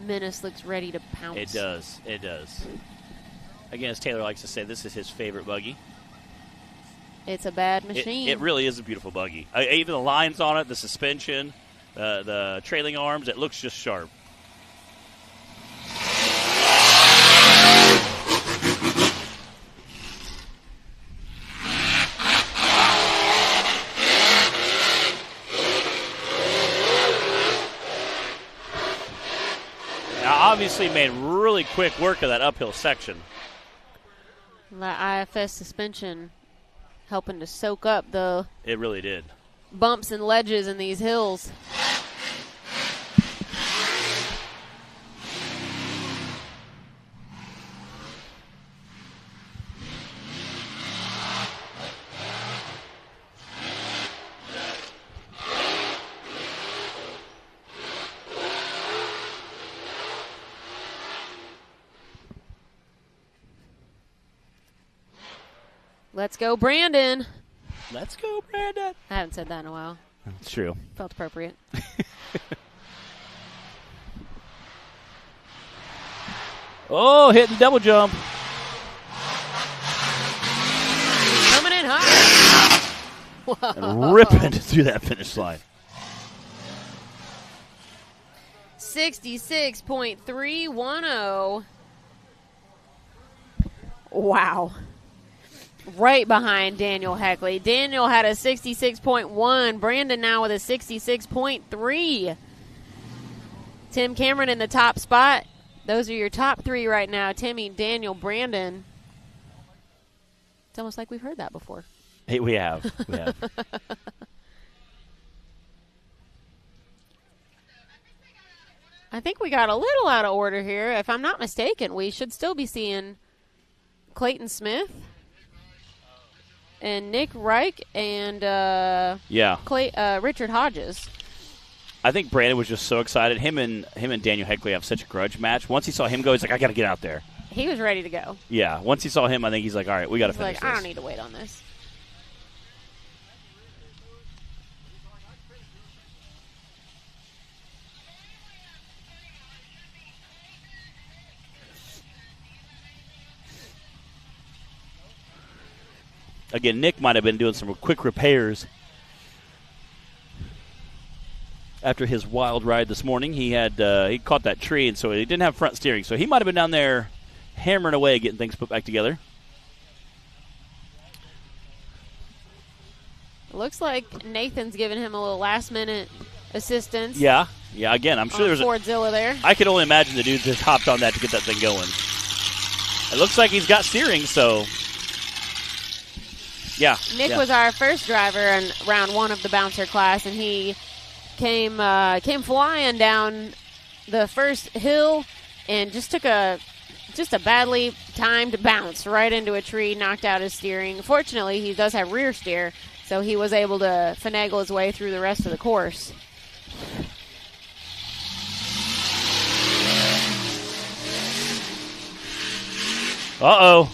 Menace looks ready to pounce. It does. It does. Again, as Taylor likes to say, this is his favorite buggy. It's a bad machine. It really is a beautiful buggy. Even the lines on it, the suspension, the trailing arms, it looks just sharp. Obviously made really quick work of that uphill section. The IFS suspension helping to soak up the It really did. bumps and ledges in these hills. Let's go, Brandon. Let's go, Brandon. I haven't said that in a while. It's true. Felt appropriate. Oh, hitting double jump. Coming in hot. And ripping through that finish line. 66.310. Wow. Right behind Daniel Heckley. Daniel had a 66.1. Brandon now with a 66.3. Tim Cameron in the top spot. Those are your top 3 right now. Timmy, Daniel, Brandon. It's almost like we've heard that before. Hey, we have. We have. I think we got a little out of order here. If I'm not mistaken, we should still be seeing Clayton Smith and Nick Reich and Richard Hodges. I think Brandon was just so excited. Him and Daniel Heckley have such a grudge match. Once he saw him go, he's like, I got to get out there. He was ready to go. Yeah. Once he saw him, I think he's like, all right, we got to finish this. this. I don't need to wait on this. Again, Nick might have been doing some quick repairs after his wild ride this morning. He caught that tree, and so he didn't have front steering. So he might have been down there hammering away, getting things put back together. It looks like Nathan's giving him a little last-minute assistance. Yeah. Again, I'm sure there's Fordzilla there. I can only imagine the dude just hopped on that to get that thing going. It looks like he's got steering, so. Yeah. Nick was our first driver in round 1 of the bouncer class, and he came flying down the first hill and just took a badly timed bounce right into a tree, knocked out his steering. Fortunately, he does have rear steer, so he was able to finagle his way through the rest of the course. Uh-oh.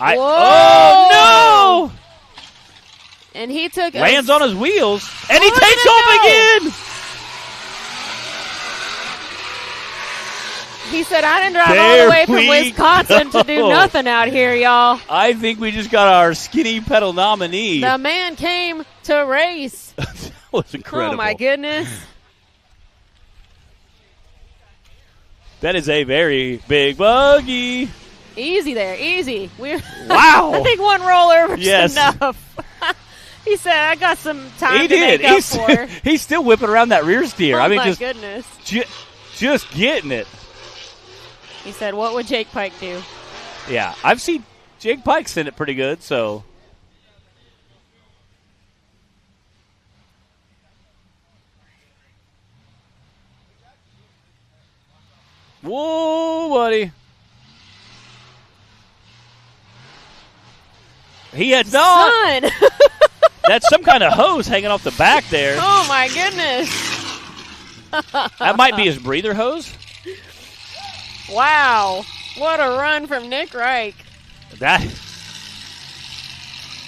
Whoa! Oh, no! And he took lands on his wheels, and he takes off again! He said, I didn't drive all the way from Wisconsin to do nothing out here, y'all. I think we just got our skinny pedal nominee. The man came to race. That was incredible. Oh, my goodness. That is a very big buggy. Easy there, easy. Wow. I think one rollover is yes. enough. He said, I got some time to make up for. He's still whipping around that rear steer. Oh, I mean, my just, goodness. Just getting it. He said, what would Jake Pike do? Yeah, I've seen Jake Pike send it pretty good, so. Whoa, buddy. He had not. Son. That's some kind of hose hanging off the back there. Oh, my goodness. That might be his breather hose. Wow. What a run from Nick Reich. That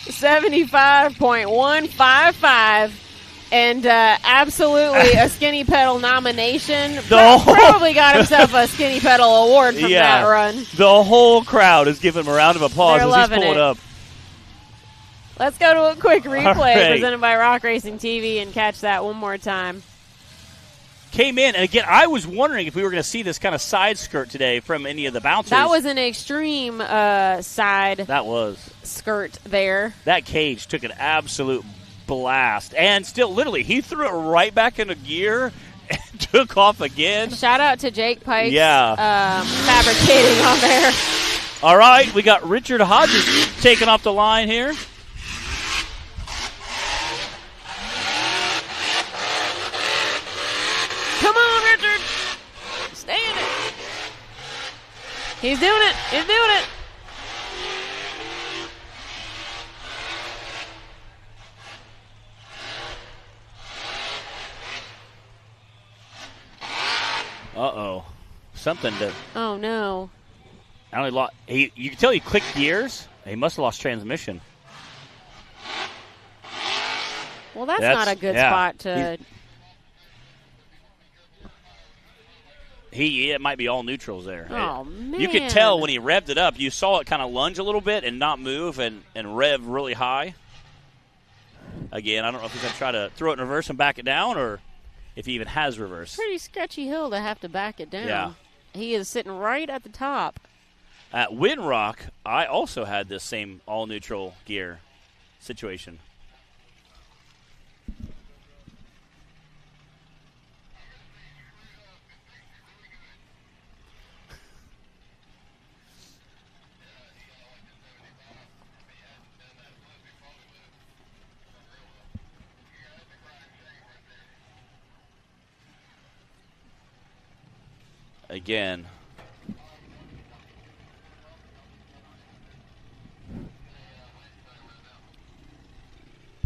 75.155. And absolutely a skinny pedal nomination. Probably got himself a skinny pedal award from that run. The whole crowd is giving him a round of applause They're as he's pulling up. Let's go to a quick replay right. presented by Rock Racing TV and catch that one more time. Came in, and again, I was wondering if we were going to see this kind of side skirt today from any of the bouncers. That was an extreme side that was skirt there. That cage took an absolute blast, and still, literally, he threw it right back into gear and took off again. Shout out to Jake Pike. Fabricating on there. All right, we got Richard Hodges taking off the line here. Come on, Richard. Stay in it. He's doing it. He's doing it. Uh-oh. Something that... Oh, no. I only lost... You can tell he clicked gears. He must have lost transmission. Well, that's not a good spot to... It might be all neutrals there. Oh, man. You could tell when he revved it up. You saw it kind of lunge a little bit and not move and rev really high. Again, I don't know if he's going to try to throw it in reverse and back it down or if he even has reverse. Pretty sketchy hill to have to back it down. Yeah. He is sitting right at the top. At Windrock, I also had this same all-neutral gear situation. again.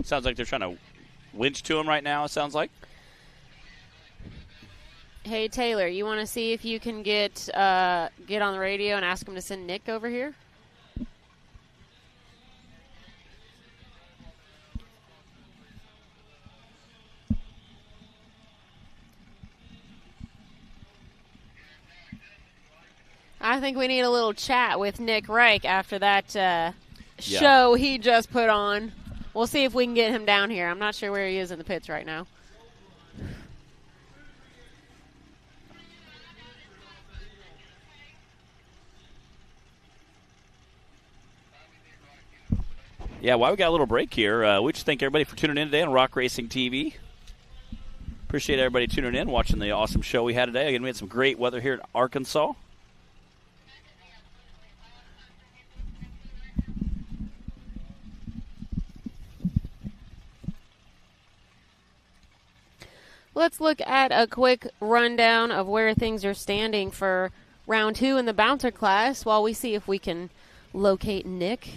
Sounds like they're trying to winch to him right now, it sounds like. Hey, Taylor, you want to see if you can get on the radio and ask him to send Nick over here? I think we need a little chat with Nick Reich after that show he just put on. We'll see if we can get him down here. I'm not sure where he is in the pits right now. Yeah, while we got a little break here, we just thank everybody for tuning in today on Rock Racing TV. Appreciate everybody tuning in, watching the awesome show we had today. Again, we had some great weather here in Arkansas. Let's look at a quick rundown of where things are standing for round 2 in the bouncer class while we see if we can locate Nick.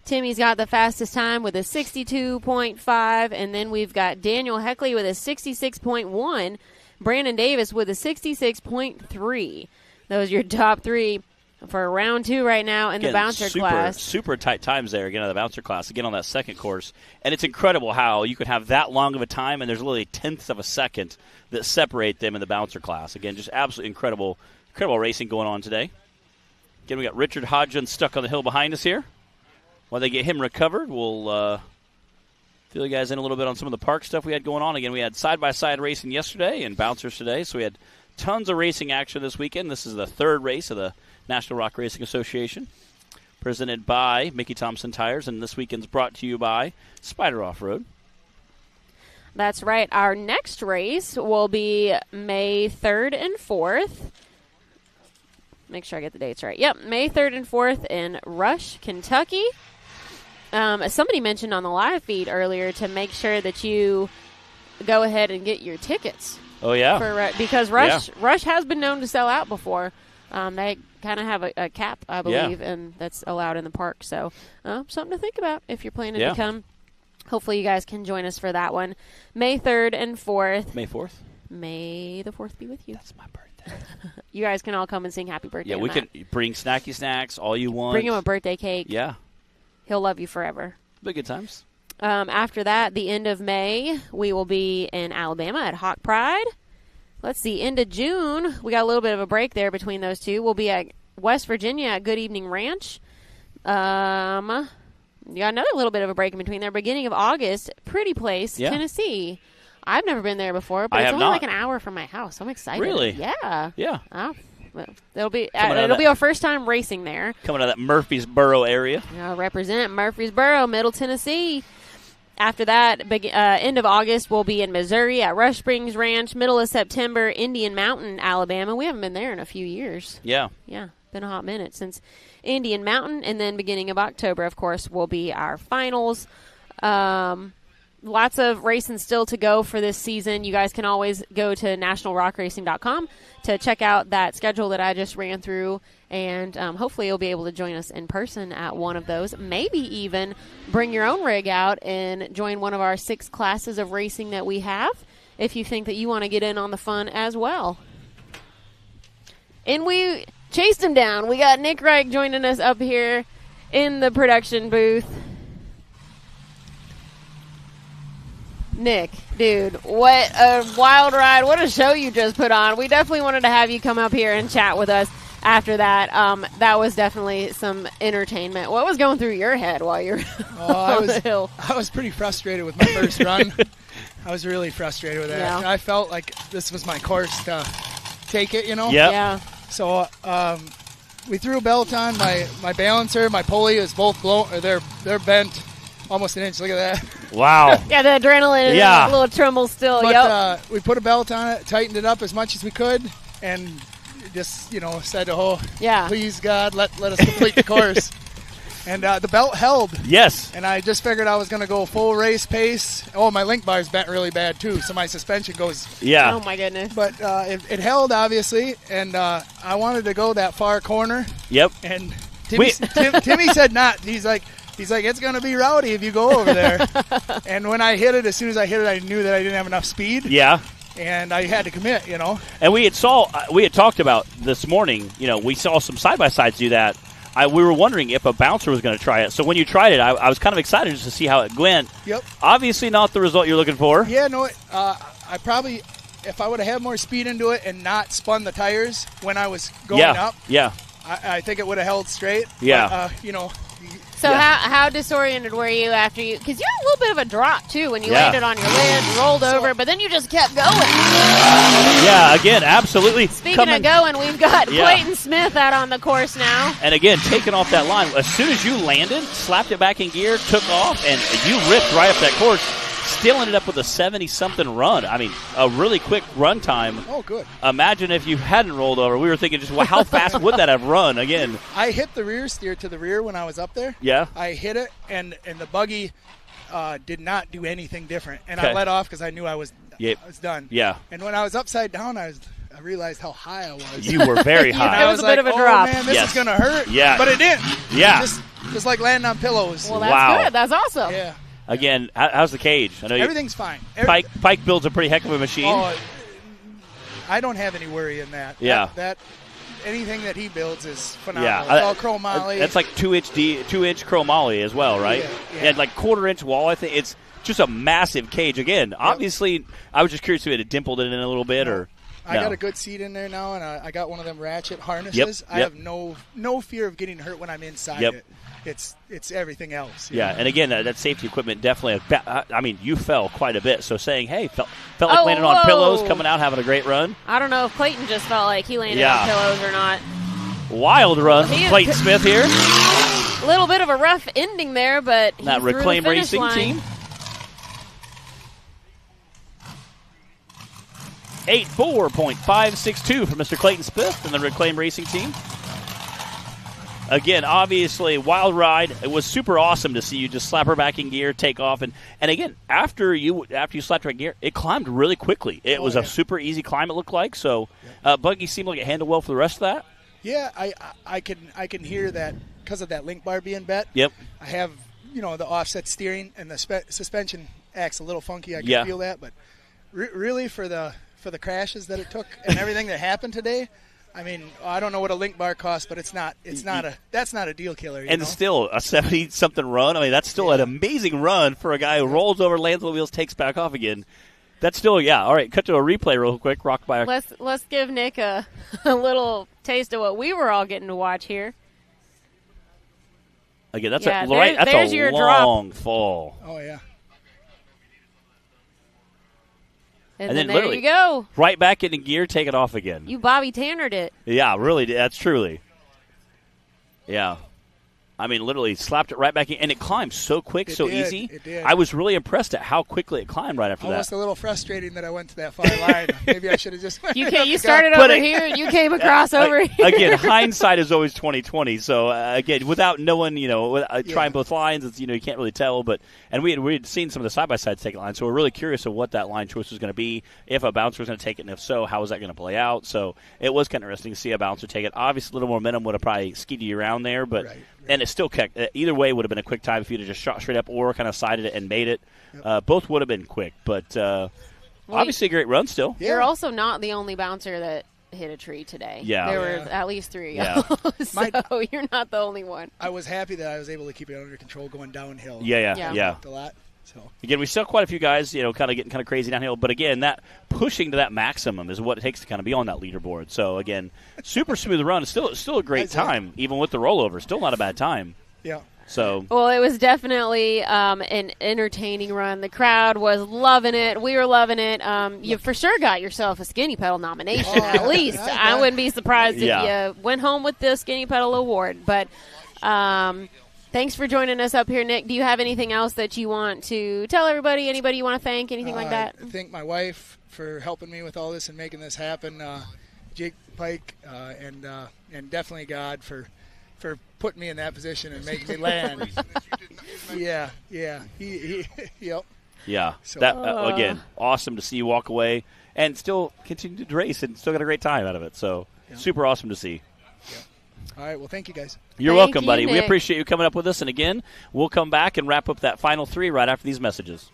Timmy's got the fastest time with a 62.5, and then we've got Daniel Heckley with a 66.1, Brandon Davis with a 66.3. Those are your top 3 for round 2 right now in the bouncer class. Super tight times there again on the bouncer class, again on that second course. And it's incredible how you could have that long of a time and there's literally tenths of a second that separate them in the bouncer class. Again, just absolutely incredible racing going on today. Again, we got Richard Hodgins stuck on the hill behind us here. While they get him recovered, we'll fill you guys in a little bit on some of the park stuff we had going on. Again, we had side-by-side racing yesterday and bouncers today, so we had tons of racing action this weekend. This is the third race of the National Rock Racing Association, presented by Mickey Thompson Tires, and this weekend's brought to you by Spyder Offroad. That's right. Our next race will be May 3rd and 4th. Make sure I get the dates right. Yep, May 3rd and 4th in Rush, Kentucky. Somebody mentioned on the live feed earlier to make sure that you go ahead and get your tickets. Oh, yeah. Because Rush has been known to sell out before. They kind of have a cap, I believe, and that's allowed in the park. So something to think about if you're planning to come. Hopefully you guys can join us for that one. May 3rd and 4th. May 4th? May the 4th be with you. That's my birthday. You guys can all come and sing happy birthday. Yeah, we can bring snacky snacks, all you want. Bring him a birthday cake. Yeah. He'll love you forever. Be good times. After that, the end of May, we will be in Alabama at Hawk Pride. Let's see, end of June, we got a little bit of a break there between those two. We'll be at West Virginia at Good Evening Ranch. You got another little bit of a break in between there. Beginning of August, Pretty Place, Tennessee. I've never been there before, but it's only like an hour from my house. I'm excited. Really? Yeah. Yeah. It'll be our first time racing there. Coming out of that Murfreesboro area. Represent Murfreesboro, Middle Tennessee. After that, end of August, we'll be in Missouri at Rush Springs Ranch. Middle of September, Indian Mountain, Alabama. We haven't been there in a few years. Yeah. Yeah, been a hot minute since Indian Mountain. And then beginning of October, of course, will be our finals. Lots of racing still to go for this season. You guys can always go to nationalrockracing.com to check out that schedule that I just ran through, and hopefully you'll be able to join us in person at one of those. Maybe even bring your own rig out and join one of our 6 classes of racing that we have if you think that you want to get in on the fun as well. And we chased him down. We got Nick Reich joining us up here in the production booth. Nick, dude, what a wild ride. What a show you just put on. We definitely wanted to have you come up here and chat with us after that. That was definitely some entertainment. What was going through your head while you're on the hill? I was pretty frustrated with my first run. I was really frustrated with that. Yeah. I felt like this was my course to take it, Yep. Yeah. So we threw a belt on. My balancer, my pulley is both blown. They're bent almost an inch. Look at that. Wow. Yeah, the adrenaline and a little tremble still. But we put a belt on it, tightened it up as much as we could, and just, said, please, God, let us complete the course. And the belt held. Yes. And I just figured I was going to go full race pace. Oh, my link bar's bent really bad, too, so my suspension goes. Yeah. Oh, my goodness. But it held, obviously, and I wanted to go that far corner. Yep. And Timmy said not. He's like, it's going to be rowdy if you go over there. And when I hit it, as soon as I hit it, I knew that I didn't have enough speed. Yeah. And I had to commit, And we had talked about this morning, we saw some side-by-sides do that. We were wondering if a bouncer was going to try it. So when you tried it, I was kind of excited just to see how it went. Yep. Obviously not the result you're looking for. Yeah, no, I probably, if I would have had more speed into it and not spun the tires when I was going up, I think it would have held straight. Yeah. But, So how disoriented were you after you? Because you had a little bit of a drop, too, when you landed on your lid, rolled over, but then you just kept going. Yeah, again, absolutely. Speaking of going, we've got Clayton Smith out on the course now. And again, taking off that line. As soon as you landed, slapped it back in gear, took off, and you ripped right up that course. Still ended up with a 70-something run. I mean, a really quick run time. Oh, good. Imagine if you hadn't rolled over. We were thinking just, well, how fast would that have run again? I hit the rear steer to the rear when I was up there. Yeah. I hit it, and the buggy did not do anything different. And I let off because I knew I was done. Yeah. And when I was upside down, I realized how high I was. You were very high. It was a bit of a drop. Man, this is going to hurt. Yeah. But it didn't. Yeah. Just like landing on pillows. Well, that's good. That's awesome. Yeah. Again, how's the cage? I know everything's fine. Pike builds a pretty heck of a machine. Oh, I don't have any worry in that. Yeah. That anything that he builds is phenomenal. Yeah. It's all chromoly. That's like 2-inch chromoly as well, right? Yeah. And like 1/4-inch wall. I think it's just a massive cage. Again, obviously, I was just curious if it had dimpled it in a little bit or. I got a good seat in there now, and I got one of them ratchet harnesses. I have no fear of getting hurt when I'm inside it. It's everything else. Yeah, and again, that safety equipment definitely. I mean, you fell quite a bit. So saying, hey, felt like landing on pillows, coming out, having a great run. I don't know if Clayton just felt like he landed on pillows or not. Wild run from Clayton Smith here. A little bit of a rough ending there, but that Reclaim Racing team. 84.562 for Mr. Clayton Smith and the Reclaim Racing team. Again, obviously, wild ride. It was super awesome to see you just slap her back in gear, take off, and again, after you slapped her in gear, it climbed really quickly. It was a super easy climb. It looked like so. Buggy seemed like it handled well for the rest of that. Yeah, I can hear that because of that link bar being bent. Yep. I have the offset steering and the suspension acts a little funky. I can feel that, but really for the crashes that it took and everything that happened today. I mean, I don't know what a link bar costs, but that's not a deal killer. And still a 70-something run. I mean, that's still an amazing run for a guy who rolls over, lands on the wheels, takes back off again. That's still All right, cut to a replay real quick. Rocked by. Let's give Nick a little taste of what we were all getting to watch here. Again, that's a long fall. Oh yeah. And then there you go. Right back into gear, take it off again. You Bobby Tannered it. Yeah, really, that's truly. Yeah. I mean, literally slapped it right back in, and it climbed so quick, easy. It did. I was really impressed at how quickly it climbed right after that. Almost a little frustrating that I went to that far line. Maybe I should have just went. You started over here, and you came across over here. Again, hindsight is always 20/20. So again, without knowing, trying both lines, it's, you can't really tell. And we had seen some of the side-by-sides take lines, so we're really curious of what that line choice was going to be. If a bouncer was going to take it, and if so, how was that going to play out? So it was kind of interesting to see a bouncer take it. Obviously, a little more momentum would have probably skied you around there, but. Right. And it still kept. Either way would have been a quick time if you'd have just shot straight up or kind of sided it and made it. Yep. Both would have been quick, but obviously a great run still. You're also not the only bouncer that hit a tree today. Yeah. There were at least 3 of you. So you're not the only one. I was happy that I was able to keep it under control going downhill. Yeah. A lot. So. Again, we saw quite a few guys, kind of getting kind of crazy downhill. But again, that pushing to that maximum is what it takes to kind of be on that leaderboard. So again, super smooth run. It's still a great time, even with the rollover. Still not a bad time. Yeah. So. Well, it was definitely an entertaining run. The crowd was loving it. We were loving it. You for sure got yourself a Skinny Pedal nomination, at least. I wouldn't be surprised if you went home with the Skinny Pedal award. But thanks for joining us up here, Nick. Do you have anything else that you want to tell everybody? Anybody you want to thank? Anything like that? I thank my wife for helping me with all this and making this happen. Jake Pike and definitely God for for putting me in that position and making me land. Yeah. Yep. Yeah. So- That again, awesome to see you walk away and still continue to race and still got a great time out of it. So super awesome to see. All right. Well, thank you guys. You're Thank welcome, you, buddy. We Nick. appreciate you coming up with us. And again, we'll come back and wrap up that final 3 right after these messages.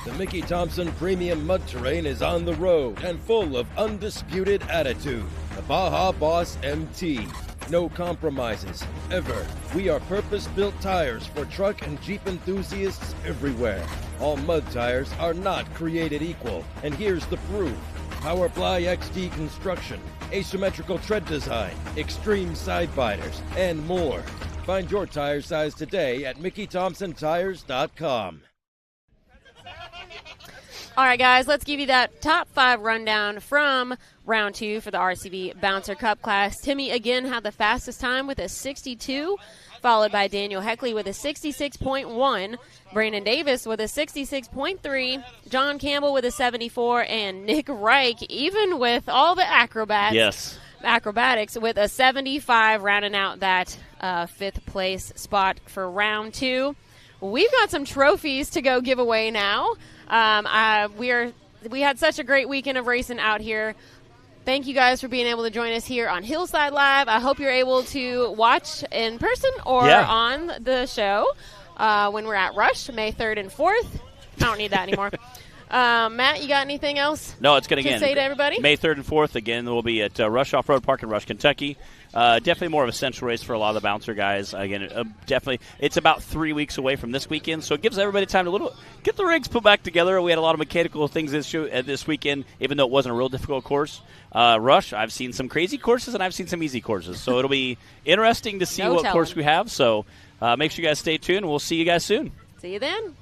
The Mickey Thompson Premium Mud Terrain is on the road and full of undisputed attitude. The Baja Boss MT. No compromises, ever. We are purpose-built tires for truck and Jeep enthusiasts everywhere. All mud tires are not created equal, and here's the proof. Powerfly XD construction, asymmetrical tread design, extreme side biters, and more. Find your tire size today at MickeyThompsonTires.com. All right, guys, let's give you that top 5 rundown from round 2 for the RCV Bouncer Cup class. Timmy again had the fastest time with a 62, followed by Daniel Heckley with a 66.1, Brandon Davis with a 66.3, John Campbell with a 74, and Nick Reich, even with all the acrobatics, with a 75, rounding out that 5th place spot for round 2. We've got some trophies to go give away now. We had such a great weekend of racing out here. Thank you guys for being able to join us here on Hillside Live. I hope you're able to watch in person or on the show when we're at Rush, May 3rd and 4th. I don't need that anymore. Matt, you got anything else? No, it's going to say to everybody? May 3rd and 4th, again, we'll be at Rush Off-Road Park in Rush, Kentucky. Definitely more of a central race for a lot of the bouncer guys. Again, definitely, it's about 3 weeks away from this weekend, so it gives everybody time to get the rigs put back together. We had a lot of mechanical things this weekend, even though it wasn't a real difficult course. Rush, I've seen some crazy courses and I've seen some easy courses, so it'll be interesting to see what course we have. So make sure you guys stay tuned. We'll see you guys soon. See you then.